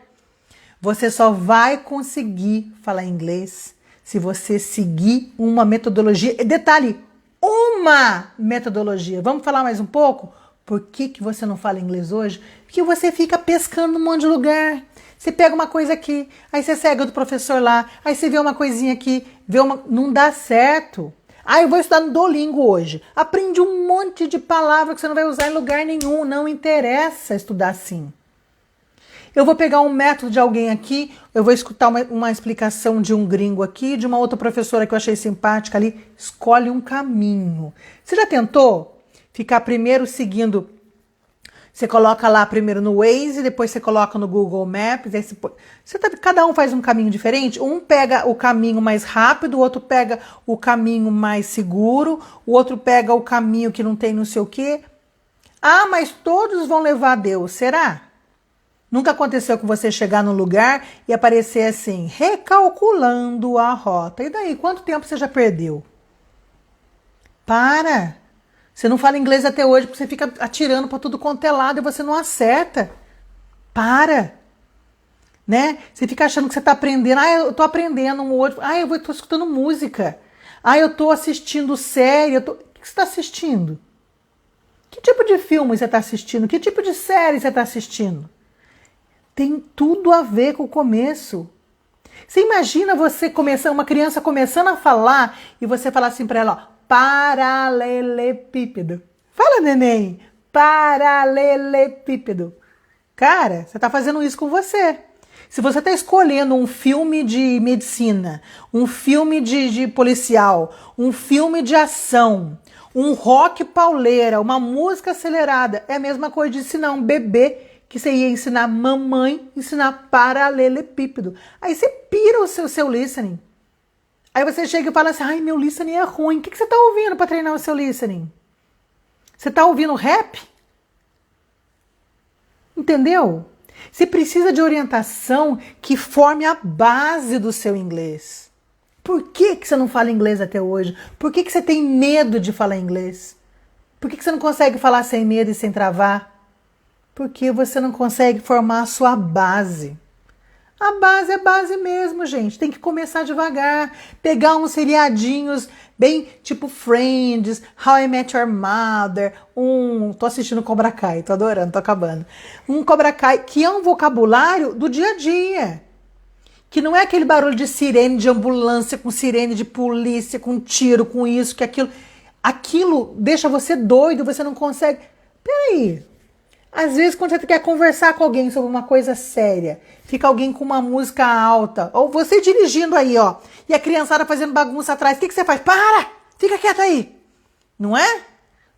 Você só vai conseguir falar inglês se você seguir uma metodologia. E detalhe, uma metodologia. Vamos falar mais um pouco? Por que você não fala inglês hoje? Porque você fica pescando num monte de lugar. Você pega uma coisa aqui, aí você segue do professor lá, aí você vê uma coisinha aqui, não dá certo. Ah, eu vou estudar no Duolingo hoje. Aprende um monte de palavras que você não vai usar em lugar nenhum. Não interessa estudar assim. Eu vou pegar um método de alguém aqui, eu vou escutar uma explicação de um gringo aqui, de uma outra professora que eu achei simpática ali. Escolhe um caminho. Você já tentou ficar primeiro seguindo? Você coloca lá primeiro no Waze, depois você coloca no Google Maps. Aí cada um faz um caminho diferente. Um pega o caminho mais rápido, o outro pega o caminho mais seguro, o outro pega o caminho que não tem não sei o quê. Ah, mas todos vão levar a Deus, será? Nunca aconteceu com você chegar num lugar e aparecer assim, recalculando a rota. E daí, quanto tempo você já perdeu? Para! Você não fala inglês até hoje porque você fica atirando para tudo quanto é lado e você não acerta. Para! Né? Você fica achando que você está aprendendo. Ah, eu estou aprendendo um outro. Ah, eu estou escutando música. Ah, eu estou assistindo série. O que você está assistindo? Que tipo de filme você está assistindo? Que tipo de série você está assistindo? Tem tudo a ver com o começo. Você imagina uma criança começando a falar e você falar assim para ela, ó, paralelepípedo. Fala, neném, paralelepípedo. Cara, você está fazendo isso com você. Se você está escolhendo um filme de medicina, um filme de policial, um filme de ação, um rock pauleira, uma música acelerada, é a mesma coisa de ensinar um bebê que você ia ensinar mamãe, ensinar paralelepípedo. Aí você pira o seu listening. Aí você chega e fala assim, ai, meu listening é ruim. O que você está ouvindo para treinar o seu listening? Você está ouvindo rap? Entendeu? Você precisa de orientação que forme a base do seu inglês. Por que você não fala inglês até hoje? Por que você tem medo de falar inglês? Por que você não consegue falar sem medo e sem travar? Porque você não consegue formar a sua base. A base é base mesmo, gente. Tem que começar devagar. Pegar uns seriadinhos bem tipo Friends, How I Met Your Mother. Tô assistindo Cobra Kai, tô adorando, tô acabando. Um Cobra Kai que é um vocabulário do dia a dia. Que não é aquele barulho de sirene de ambulância, com sirene de polícia, com tiro, com isso, que aquilo. Aquilo deixa você doido, você não consegue. Peraí. Às vezes, quando você quer conversar com alguém sobre uma coisa séria, fica alguém com uma música alta, ou você dirigindo aí, ó, e a criançada fazendo bagunça atrás, o que você faz? Para! Fica quieto aí! Não é?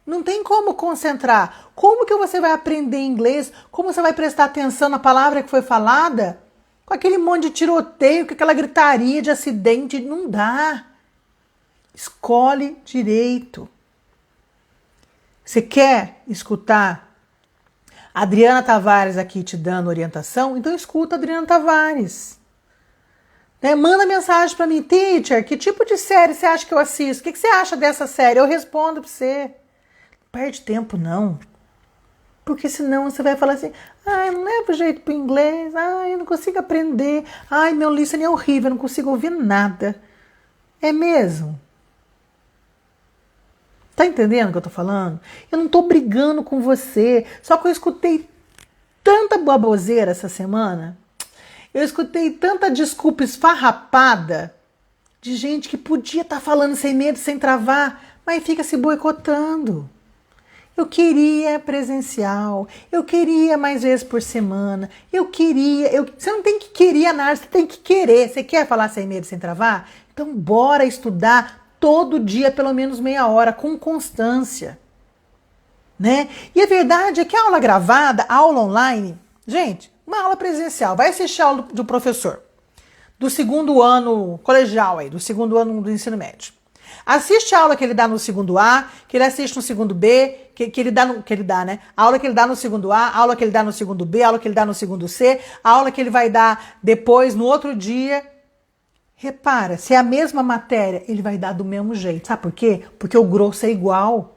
Não tem como concentrar. Como que você vai aprender inglês? Como você vai prestar atenção na palavra que foi falada? Com aquele monte de tiroteio, com aquela gritaria de acidente, não dá. Escolhe direito. Você quer escutar Adriana Tavares aqui te dando orientação? Então escuta a Adriana Tavares. Né? Manda mensagem para mim, teacher, que tipo de série você acha que eu assisto? O que você acha dessa série? Eu respondo para você. Não perde tempo, não. Porque senão você vai falar assim, ai, não leva jeito pro inglês, ai, eu não consigo aprender, ai, meu listening é horrível, eu não consigo ouvir nada. É mesmo? Tá entendendo o que eu tô falando? Eu não tô brigando com você, só que eu escutei tanta baboseira essa semana, eu escutei tanta desculpa esfarrapada de gente que podia estar falando sem medo, sem travar, mas fica se boicotando. Eu queria presencial, eu queria mais vezes por semana, você não tem que querer nada, você tem que querer. Você quer falar sem medo, sem travar? Então bora estudar todo dia, pelo menos meia hora, com constância. Né? E a verdade é que a aula gravada, a aula online, gente, uma aula presencial, vai assistir a aula do professor, do segundo ano colegial aí, do segundo ano do ensino médio. Assiste a aula que ele dá no segundo A, que ele assiste no segundo B, que ele dá, né? A aula que ele dá no segundo A, a aula que ele dá no segundo B, a aula que ele dá no segundo C, a aula que ele vai dar depois, no outro dia. Repara, se é a mesma matéria, ele vai dar do mesmo jeito. Sabe por quê? Porque o grosso é igual.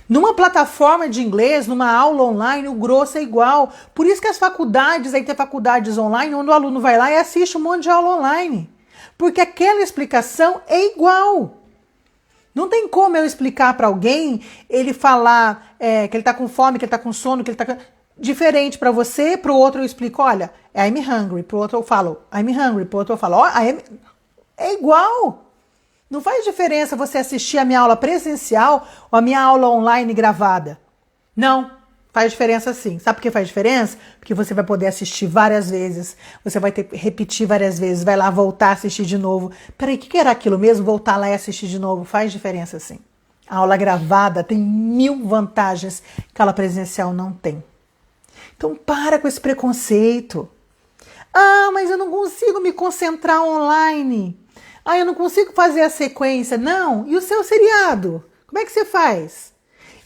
Numa plataforma de inglês, numa aula online, o grosso é igual. Por isso que as faculdades, aí tem faculdades online, onde o aluno vai lá e assiste um monte de aula online. Porque aquela explicação é igual. Não tem como eu explicar para alguém, ele falar que ele tá com fome, que ele tá com sono, que ele tá diferente para você, para o outro eu explico, olha, I'm hungry, para o outro eu falo, I'm hungry, para o outro eu falo, é igual. Não faz diferença você assistir a minha aula presencial ou a minha aula online gravada. Não, faz diferença sim. Sabe por que faz diferença? Porque você vai poder assistir várias vezes, você vai ter que repetir várias vezes, vai lá voltar a assistir de novo. Peraí, o que era aquilo mesmo? Voltar lá e assistir de novo, faz diferença sim. A aula gravada tem 1000 vantagens que a aula presencial não tem. Então para com esse preconceito. Ah, mas eu não consigo me concentrar online. Ah, eu não consigo fazer a sequência. Não, e o seu seriado? Como é que você faz?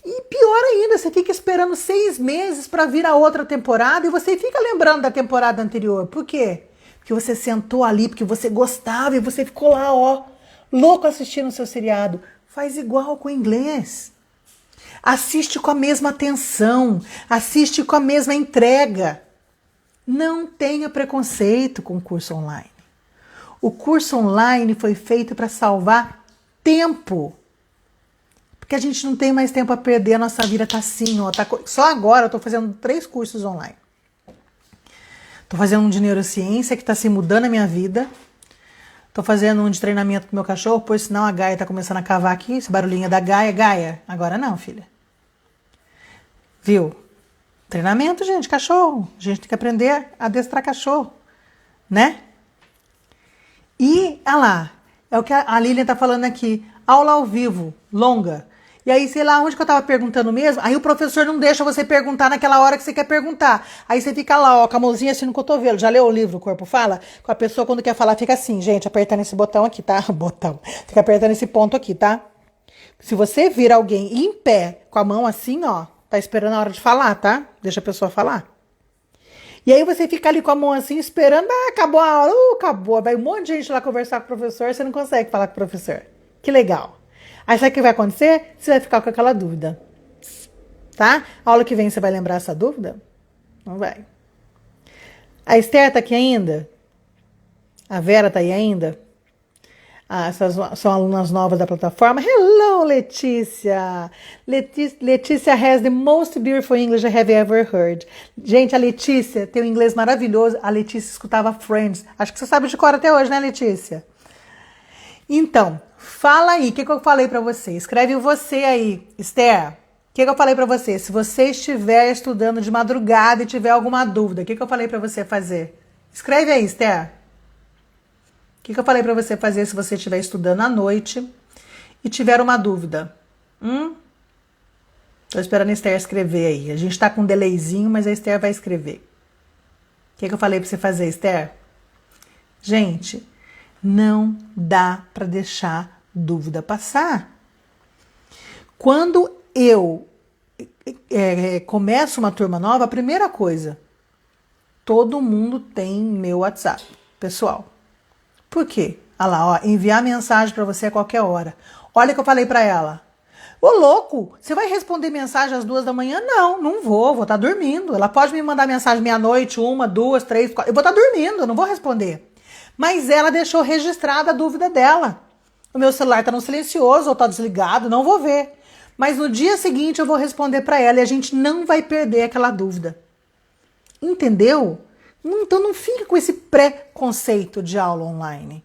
E pior ainda, você fica esperando 6 meses para vir a outra temporada e você fica lembrando da temporada anterior. Por quê? Porque você sentou ali, porque você gostava e você ficou lá, ó, louco assistindo o seu seriado. Faz igual com o inglês. Assiste com a mesma atenção, assiste com a mesma entrega. Não tenha preconceito com o curso online. O curso online foi feito para salvar tempo. Porque a gente não tem mais tempo a perder, a nossa vida tá assim, ó. Só agora eu tô fazendo 3 cursos online. Tô fazendo um de neurociência que tá se mudando a minha vida. Tô fazendo um de treinamento pro meu cachorro, por sinal a Gaia tá começando a cavar aqui, esse barulhinho é da Gaia. Gaia, agora não, filha. Viu? Treinamento, gente, cachorro. A gente tem que aprender a adestrar cachorro, né? E, olha lá, é o que a Lilian tá falando aqui, aula ao vivo, longa. E aí, sei lá, onde que eu tava perguntando mesmo? Aí o professor não deixa você perguntar naquela hora que você quer perguntar. Aí você fica lá, ó, com a mãozinha assim no cotovelo. Já leu o livro O Corpo Fala? Com a pessoa, quando quer falar, fica assim, gente, apertando esse botão aqui, tá? Botão. Fica apertando esse ponto aqui, tá? Se você vir alguém em pé, com a mão assim, ó, tá esperando a hora de falar, tá? Deixa a pessoa falar. E aí você fica ali com a mão assim, esperando, acabou a aula, acabou. Vai um monte de gente lá conversar com o professor, você não consegue falar com o professor. Que legal. Aí sabe o que vai acontecer? Você vai ficar com aquela dúvida. Tá? A aula que vem você vai lembrar essa dúvida? Não vai. A Esther tá aqui ainda? A Vera tá aí ainda? Ah, essas são alunas novas da plataforma. Hello, Letícia! Letícia has the most beautiful English I have ever heard. Gente, a Letícia tem um inglês maravilhoso. A Letícia escutava Friends. Acho que você sabe de cor até hoje, né, Letícia? Então, fala aí. O que eu falei pra você? Escreve você aí. Esther, o que eu falei pra você? Se você estiver estudando de madrugada e tiver alguma dúvida, o que eu falei pra você fazer? Escreve aí, Esther. O que eu falei para você fazer se você estiver estudando à noite e tiver uma dúvida? Tô esperando a Esther escrever aí. A gente tá com um delayzinho, mas a Esther vai escrever. O que eu falei para você fazer, Esther? Gente, não dá para deixar dúvida passar. Quando eu começo uma turma nova, a primeira coisa, todo mundo tem meu WhatsApp, pessoal. Por quê? Olha lá, ó, enviar mensagem para você a qualquer hora. Olha o que eu falei para ela. Ô louco, você vai responder mensagem às 2 da manhã? Não, não vou estar dormindo. Ela pode me mandar mensagem meia-noite, 1, 2, 3, 4. Eu vou estar dormindo, eu não vou responder. Mas ela deixou registrada a dúvida dela. O meu celular tá no silencioso ou tá desligado, não vou ver. Mas no dia seguinte eu vou responder para ela e a gente não vai perder aquela dúvida. Entendeu? Então não fica com esse preconceito de aula online.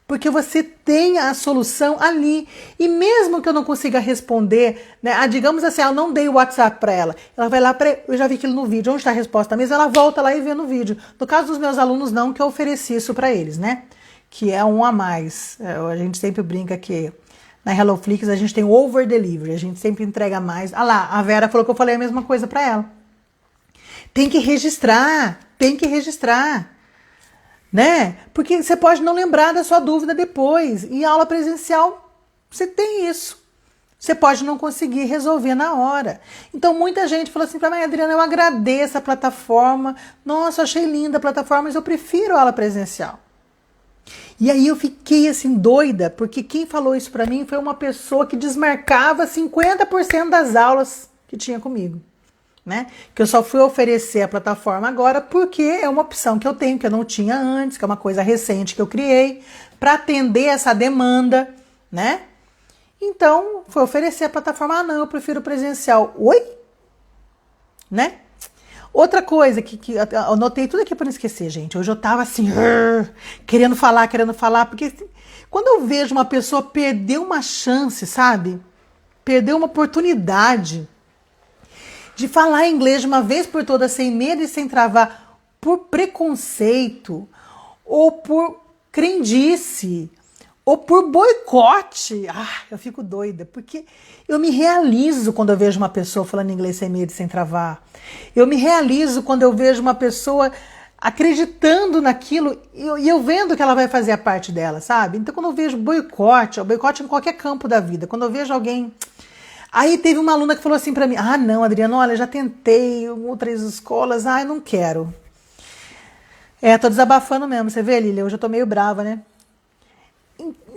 Porque você tem a solução ali. E mesmo que eu não consiga responder, né, digamos assim, eu não dei o WhatsApp para ela. Ela vai lá, eu já vi aquilo no vídeo, onde está a resposta mesmo, ela volta lá e vê no vídeo. No caso dos meus alunos, não, que eu ofereci isso para eles, né? Que é um a mais. A gente sempre brinca que na HelloFlix a gente tem over delivery, a gente sempre entrega mais. Ah lá, a Vera falou que eu falei a mesma coisa para ela. Tem que registrar, né? Porque você pode não lembrar da sua dúvida depois. E aula presencial, você tem isso. Você pode não conseguir resolver na hora. Então, muita gente falou assim para mim, Adriana, eu agradeço a plataforma. Nossa, achei linda a plataforma, mas eu prefiro a aula presencial. E aí eu fiquei assim doida, porque quem falou isso para mim foi uma pessoa que desmarcava 50% das aulas que tinha comigo. Né? Que eu só fui oferecer a plataforma agora porque é uma opção que eu tenho, que eu não tinha antes, que é uma coisa recente que eu criei para atender essa demanda, né? Então, foi oferecer a plataforma, não, eu prefiro presencial. Oi? Né? Outra coisa que eu anotei tudo aqui para não esquecer, gente. Hoje eu tava assim, querendo falar, porque quando eu vejo uma pessoa perder uma chance, sabe? Perder uma oportunidade de falar inglês de uma vez por todas, sem medo e sem travar, por preconceito, ou por crendice, ou por boicote. Eu fico doida, porque eu me realizo quando eu vejo uma pessoa falando inglês sem medo e sem travar. Eu me realizo quando eu vejo uma pessoa acreditando naquilo e eu vendo que ela vai fazer a parte dela, sabe? Então quando eu vejo boicote em qualquer campo da vida, quando eu vejo alguém... Aí teve uma aluna que falou assim pra mim, não, Adriana, olha, já tentei outras escolas, eu não quero. Tô desabafando mesmo, você vê, Lília, hoje eu tô meio brava, né?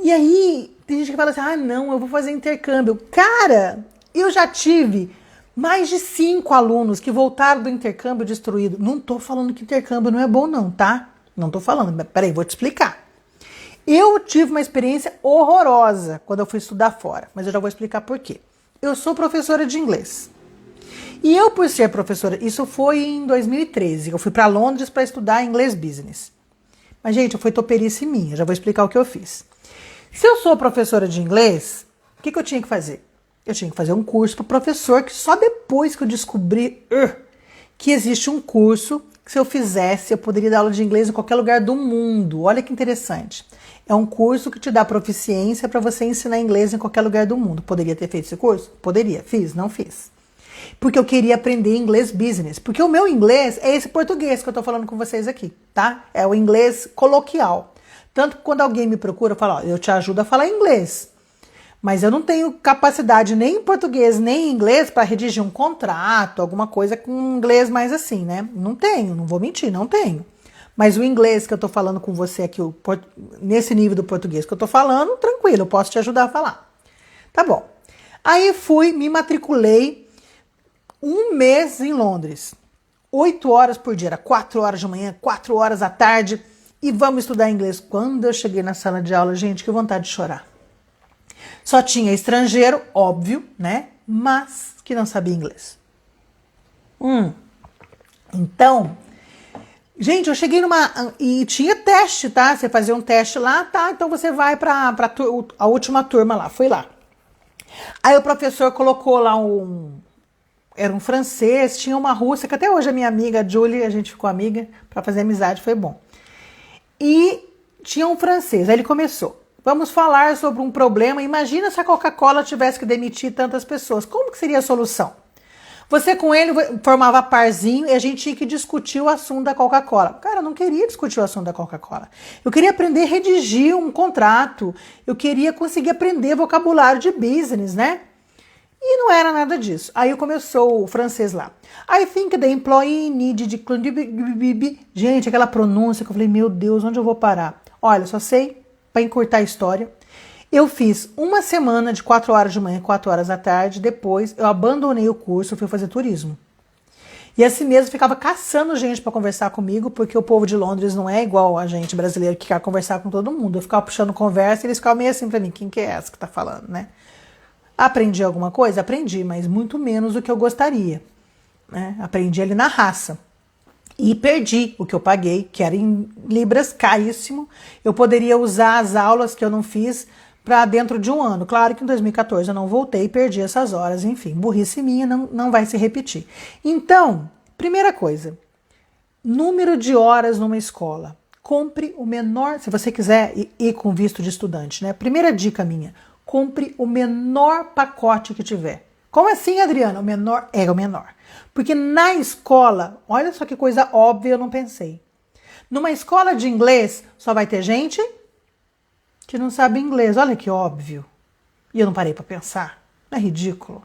E aí, tem gente que fala assim, não, eu vou fazer intercâmbio. Cara, eu já tive mais de 5 alunos que voltaram do intercâmbio destruído. Não tô falando que intercâmbio não é bom não, tá? Não tô falando, peraí, vou te explicar. Eu tive uma experiência horrorosa quando eu fui estudar fora, mas eu já vou explicar por quê. Eu sou professora de inglês. E eu, por ser professora, isso foi em 2013, eu fui para Londres para estudar inglês business. Mas, gente, foi toperice minha, já vou explicar o que eu fiz. Se eu sou professora de inglês, o que eu tinha que fazer? Eu tinha que fazer um curso para professor, que só depois que eu descobri que existe um curso que se eu fizesse, eu poderia dar aula de inglês em qualquer lugar do mundo. Olha que interessante. É um curso que te dá proficiência para você ensinar inglês em qualquer lugar do mundo. Poderia ter feito esse curso? Poderia. Fiz? Não fiz. Porque eu queria aprender inglês business. Porque o meu inglês é esse português que eu tô falando com vocês aqui, tá? É o inglês coloquial. Tanto que quando alguém me procura, eu falo, eu te ajudo a falar inglês. Mas eu não tenho capacidade nem em português, nem em inglês para redigir um contrato, alguma coisa com inglês mais assim, né? Não tenho, não vou mentir, não tenho. Mas o inglês que eu tô falando com você aqui, nesse nível do português que eu tô falando, tranquilo, eu posso te ajudar a falar. Tá bom. Aí me matriculei 1 mês em Londres. 8 horas por dia, era 4 horas de manhã, 4 horas à tarde, e vamos estudar inglês. Quando eu cheguei na sala de aula, gente, que vontade de chorar. Só tinha estrangeiro, óbvio, né? Mas que não sabia inglês. Então... Gente, eu cheguei e tinha teste, tá? Você fazia um teste lá, tá? Então você vai pra a última turma lá, foi lá. Aí o professor colocou lá era um francês, tinha uma russa, que até hoje é minha amiga, a Julie, a gente ficou amiga, pra fazer amizade, foi bom. E tinha um francês, aí ele começou. Vamos falar sobre um problema, imagina se a Coca-Cola tivesse que demitir tantas pessoas, como que seria a solução? Você com ele formava parzinho e a gente tinha que discutir o assunto da Coca-Cola. Cara, eu não queria discutir o assunto da Coca-Cola. Eu queria aprender a redigir um contrato. Eu queria conseguir aprender vocabulário de business, né? E não era nada disso. Aí começou o francês lá. I think the employee need de... Gente, aquela pronúncia que eu falei, meu Deus, onde eu vou parar? Olha, só sei, para encurtar a história... Eu fiz 1 semana de 4 horas de manhã, 4 horas à tarde. Depois eu abandonei o curso, fui fazer turismo. E assim mesmo ficava caçando gente para conversar comigo, porque o povo de Londres não é igual a gente brasileiro que quer conversar com todo mundo. Eu ficava puxando conversa e eles ficavam meio assim para mim, quem que é essa que tá falando, né? Aprendi alguma coisa? Aprendi, mas muito menos do que eu gostaria, né? Aprendi ali na raça. E perdi o que eu paguei, que era em libras, caríssimo. Eu poderia usar as aulas que eu não fiz para dentro de um ano. Claro que em 2014 eu não voltei e perdi essas horas. Enfim, burrice minha, não vai se repetir. Então, primeira coisa, número de horas numa escola. Compre o menor, se você quiser ir com visto de estudante, né? Primeira dica minha, compre o menor pacote que tiver. Como assim, Adriana? O menor é o menor. Porque na escola, olha só que coisa óbvia, eu não pensei. Numa escola de inglês, só vai ter gente que não sabe inglês. Olha que óbvio. E eu não parei para pensar. Não é ridículo?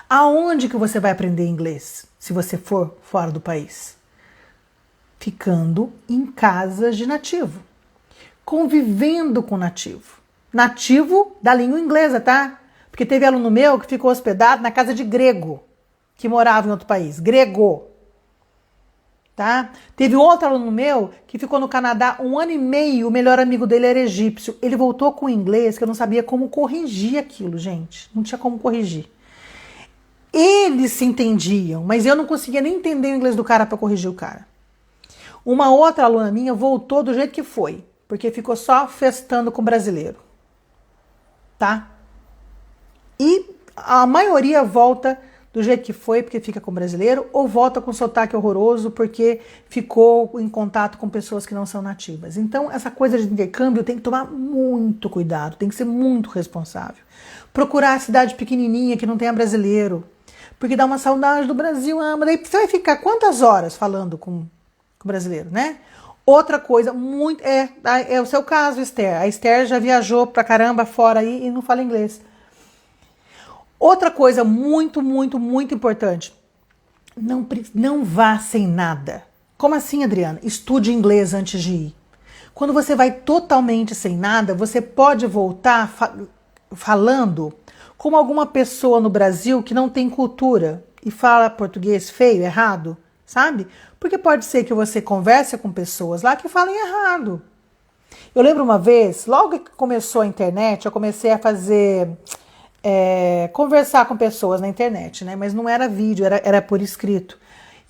Aonde que você vai aprender inglês se você for fora do país? Ficando em casas de nativo. Convivendo com nativo. Nativo da língua inglesa, tá? Porque teve aluno meu que ficou hospedado na casa de grego, que morava em outro país, grego, tá? Teve outro aluno meu que ficou no Canadá 1 ano e meio, o melhor amigo dele era egípcio. Ele voltou com inglês, que eu não sabia como corrigir aquilo, gente. Não tinha como corrigir. Eles se entendiam, mas eu não conseguia nem entender o inglês do cara para corrigir o cara. Uma outra aluna minha voltou do jeito que foi, porque ficou só festando com brasileiro, tá? E a maioria volta do jeito que foi, porque fica com brasileiro, ou volta com sotaque horroroso, porque ficou em contato com pessoas que não são nativas. Então, essa coisa de intercâmbio tem que tomar muito cuidado, tem que ser muito responsável. Procurar a cidade pequenininha que não tenha brasileiro, porque dá uma saudade do Brasil, mas daí você vai ficar quantas horas falando com brasileiro, né? Outra coisa, muito é o seu caso, Esther. A Esther já viajou pra caramba fora aí e não fala inglês. Outra coisa muito, muito, muito importante. Não vá sem nada. Como assim, Adriana? Estude inglês antes de ir. Quando você vai totalmente sem nada, você pode voltar falando como alguma pessoa no Brasil que não tem cultura e fala português feio, errado, sabe? Porque pode ser que você converse com pessoas lá que falem errado. Eu lembro uma vez, logo que começou a internet, eu comecei a fazer... conversar com pessoas na internet, né? Mas não era vídeo, era por escrito.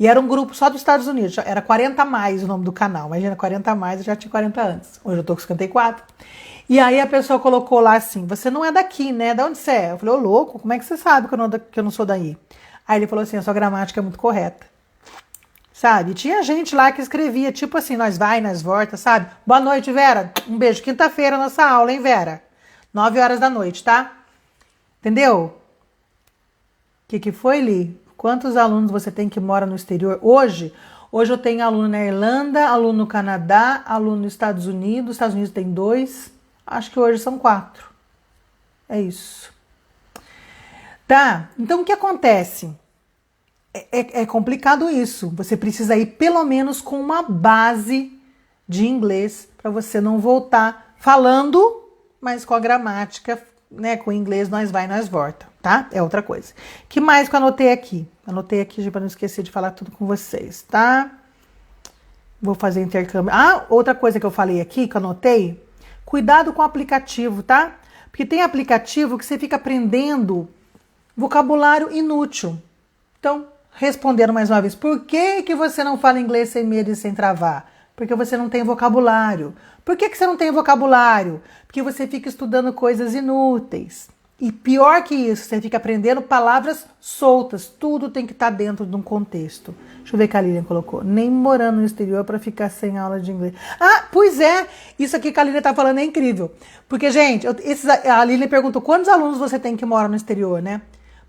E era um grupo só dos Estados Unidos, era 40 mais o nome do canal. Imagina, 40 mais, eu já tinha 40 anos. Hoje eu tô com 54. E aí a pessoa colocou lá assim, você não é daqui, né? De onde você é? Eu falei, ô louco, como é que você sabe que eu não sou daí? Aí ele falou assim, a sua gramática é muito correta. Sabe? E tinha gente lá que escrevia, tipo assim, nós vai, nós volta, sabe? Boa noite, Vera. Um beijo. Quinta-feira nossa aula, hein, Vera? 9 horas da noite, tá? Entendeu? O que foi, Li? Quantos alunos você tem que mora no exterior? Hoje eu tenho aluno na Irlanda, aluno no Canadá, aluno nos Estados Unidos. Estados Unidos tem 2. Acho que hoje são 4. É isso. Tá? Então, o que acontece? É complicado isso. Você precisa ir pelo menos com uma base de inglês para você não voltar falando, mas com a gramática, né, com o inglês nós vai, nós volta, tá? É outra coisa. Que mais que eu anotei aqui? Anotei aqui para não esquecer de falar tudo com vocês, tá? Vou fazer intercâmbio. Ah, outra coisa que eu falei aqui, que eu anotei, cuidado com o aplicativo, tá? Porque tem aplicativo que você fica aprendendo vocabulário inútil. Então, respondendo mais uma vez, por que você não fala inglês sem medo e sem travar? Porque você não tem vocabulário. Por que você não tem vocabulário? Porque você fica estudando coisas inúteis. E pior que isso, você fica aprendendo palavras soltas. Tudo tem que estar dentro de um contexto. Deixa eu ver o que a Lilian colocou. Nem morando no exterior para ficar sem aula de inglês. Ah, pois é. Isso aqui que a Lilian está falando é incrível. Porque, gente, a Lilian perguntou quantos alunos você tem que morar no exterior, né?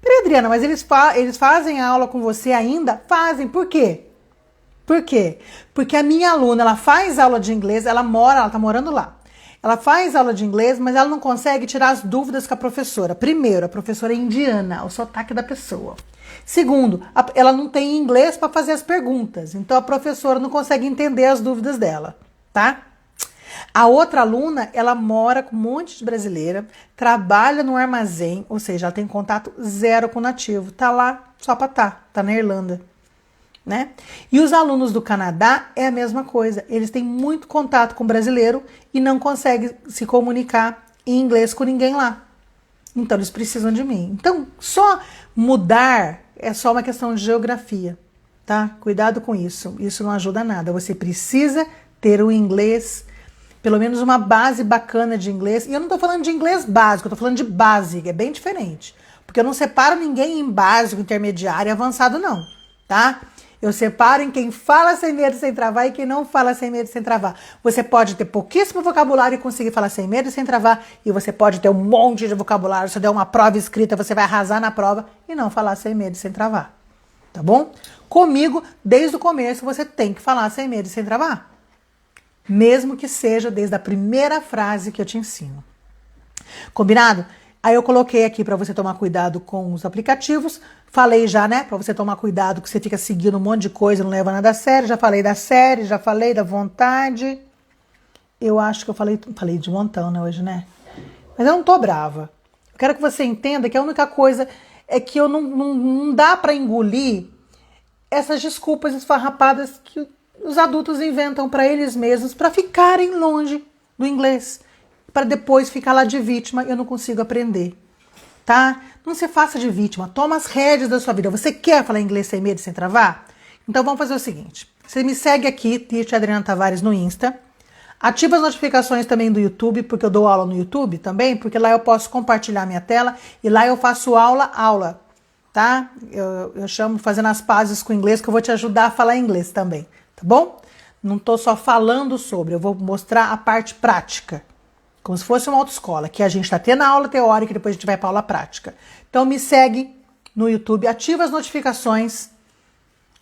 Peraí, Adriana, mas eles fazem a aula com você ainda? Fazem. Por quê? Por quê? Porque a minha aluna, ela faz aula de inglês, ela tá morando lá. Ela faz aula de inglês, mas ela não consegue tirar as dúvidas com a professora. Primeiro, a professora é indiana, o sotaque da pessoa. Segundo, ela não tem inglês para fazer as perguntas, então a professora não consegue entender as dúvidas dela, tá? A outra aluna, ela mora com um monte de brasileira, trabalha no armazém, ou seja, ela tem contato zero com o nativo, tá lá só pra tá na Irlanda. né? E os alunos do Canadá é a mesma coisa. Eles têm muito contato com o brasileiro e não conseguem se comunicar em inglês com ninguém lá. Então eles precisam de mim. Então só mudar é só uma questão de geografia, tá? Cuidado com isso. Isso não ajuda nada. Você precisa ter o inglês, pelo menos uma base bacana de inglês. E eu não tô falando de inglês básico, eu tô falando de base, que é bem diferente. Porque eu não separo ninguém em básico, intermediário e avançado, não, tá? Eu separo em quem fala sem medo, sem travar e quem não fala sem medo, sem travar. Você pode ter pouquíssimo vocabulário e conseguir falar sem medo e sem travar. E você pode ter um monte de vocabulário. Se der uma prova escrita, você vai arrasar na prova e não falar sem medo e sem travar. Tá bom? Comigo, desde o começo, você tem que falar sem medo e sem travar. Mesmo que seja desde a primeira frase que eu te ensino. Combinado? Aí eu coloquei aqui para você tomar cuidado com os aplicativos. Falei já, né? Para você tomar cuidado que você fica seguindo um monte de coisa, não leva nada a sério. Já falei da série, já falei da vontade. Eu acho que eu falei de montão, né, hoje, né? Mas eu não tô brava. Eu quero que você entenda que a única coisa é que eu não dá para engolir essas desculpas esfarrapadas que os adultos inventam para eles mesmos para ficarem longe do inglês. Para depois ficar lá de vítima e eu não consigo aprender, tá? Não se faça de vítima, toma as rédeas da sua vida. Você quer falar inglês sem medo e sem travar? Então vamos fazer o seguinte, você me segue aqui, Teacher Adriana Tavares no Insta, ativa as notificações também do YouTube, porque eu dou aula no YouTube também, porque lá eu posso compartilhar minha tela e lá eu faço aula, tá? Eu chamo Fazendo as Pazes com o Inglês, que eu vou te ajudar a falar inglês também, tá bom? Não tô só falando sobre, eu vou mostrar a parte prática. Como se fosse uma autoescola, que a gente está tendo a aula teórica e depois a gente vai para a aula prática. Então me segue no YouTube, ativa as notificações,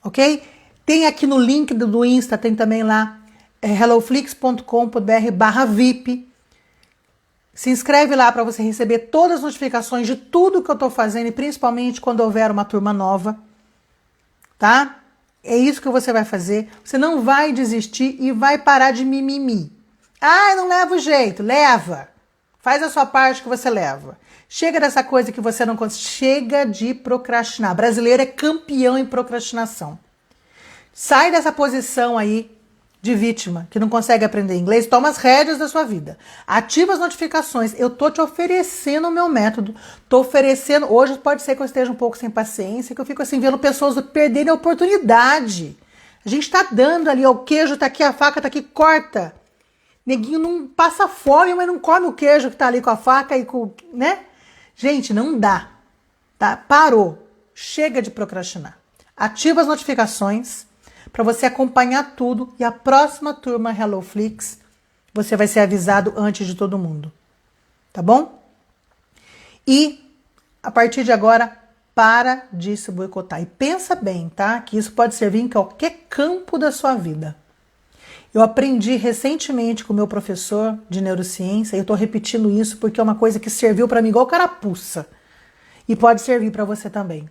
ok? Tem aqui no link do Insta, tem também lá, helloflix.com.br/VIP. Se inscreve lá para você receber todas as notificações de tudo que eu estou fazendo e principalmente quando houver uma turma nova, tá? É isso que você vai fazer. Você não vai desistir e vai parar de mimimi. Ah, eu não levo jeito. Leva. Faz a sua parte que você leva. Chega dessa coisa que você não consegue. Chega de procrastinar. Brasileiro é campeão em procrastinação. Sai dessa posição aí de vítima, que não consegue aprender inglês. Toma as rédeas da sua vida. Ativa as notificações. Eu tô te oferecendo o meu método. Tô oferecendo. Hoje pode ser que eu esteja um pouco sem paciência, que eu fico assim, vendo pessoas perderem a oportunidade. A gente tá dando ali, ó, o queijo tá aqui, a faca tá aqui, corta. Neguinho não passa fome, mas não come o queijo que tá ali com a faca e com, né? Gente, não dá, tá? Parou. Chega de procrastinar. Ativa as notificações para você acompanhar tudo e a próxima turma HelloFlix você vai ser avisado antes de todo mundo. Tá bom? E a partir de agora, para de se boicotar. E pensa bem, tá? Que isso pode servir em qualquer campo da sua vida. Eu aprendi recentemente com o meu professor de neurociência, e eu estou repetindo isso porque é uma coisa que serviu para mim igual carapuça. E pode servir para você também.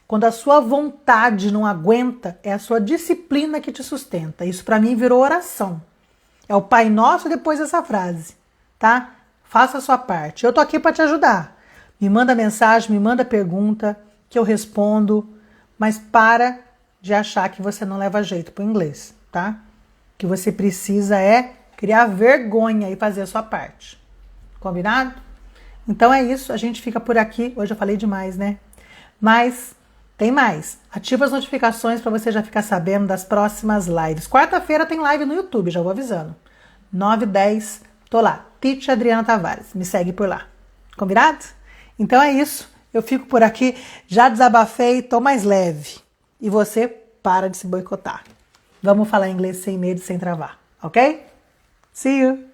Quando a sua vontade não aguenta, é a sua disciplina que te sustenta. Isso para mim virou oração. É o Pai Nosso depois dessa frase, tá? Faça a sua parte. Eu tô aqui para te ajudar. Me manda mensagem, me manda pergunta, que eu respondo, mas para de achar que você não leva jeito pro inglês, tá? O que você precisa é criar vergonha e fazer a sua parte. Combinado? Então é isso, a gente fica por aqui. Hoje eu falei demais, né? Mas tem mais. Ativa as notificações para você já ficar sabendo das próximas lives. Quarta-feira tem live no YouTube, já vou avisando. 9h10, tô lá. Teacher Adriana Tavares. Me segue por lá. Combinado? Então é isso. Eu fico por aqui. Já desabafei, tô mais leve. E você para de se boicotar. Vamos falar inglês sem medo e sem travar, ok? See you!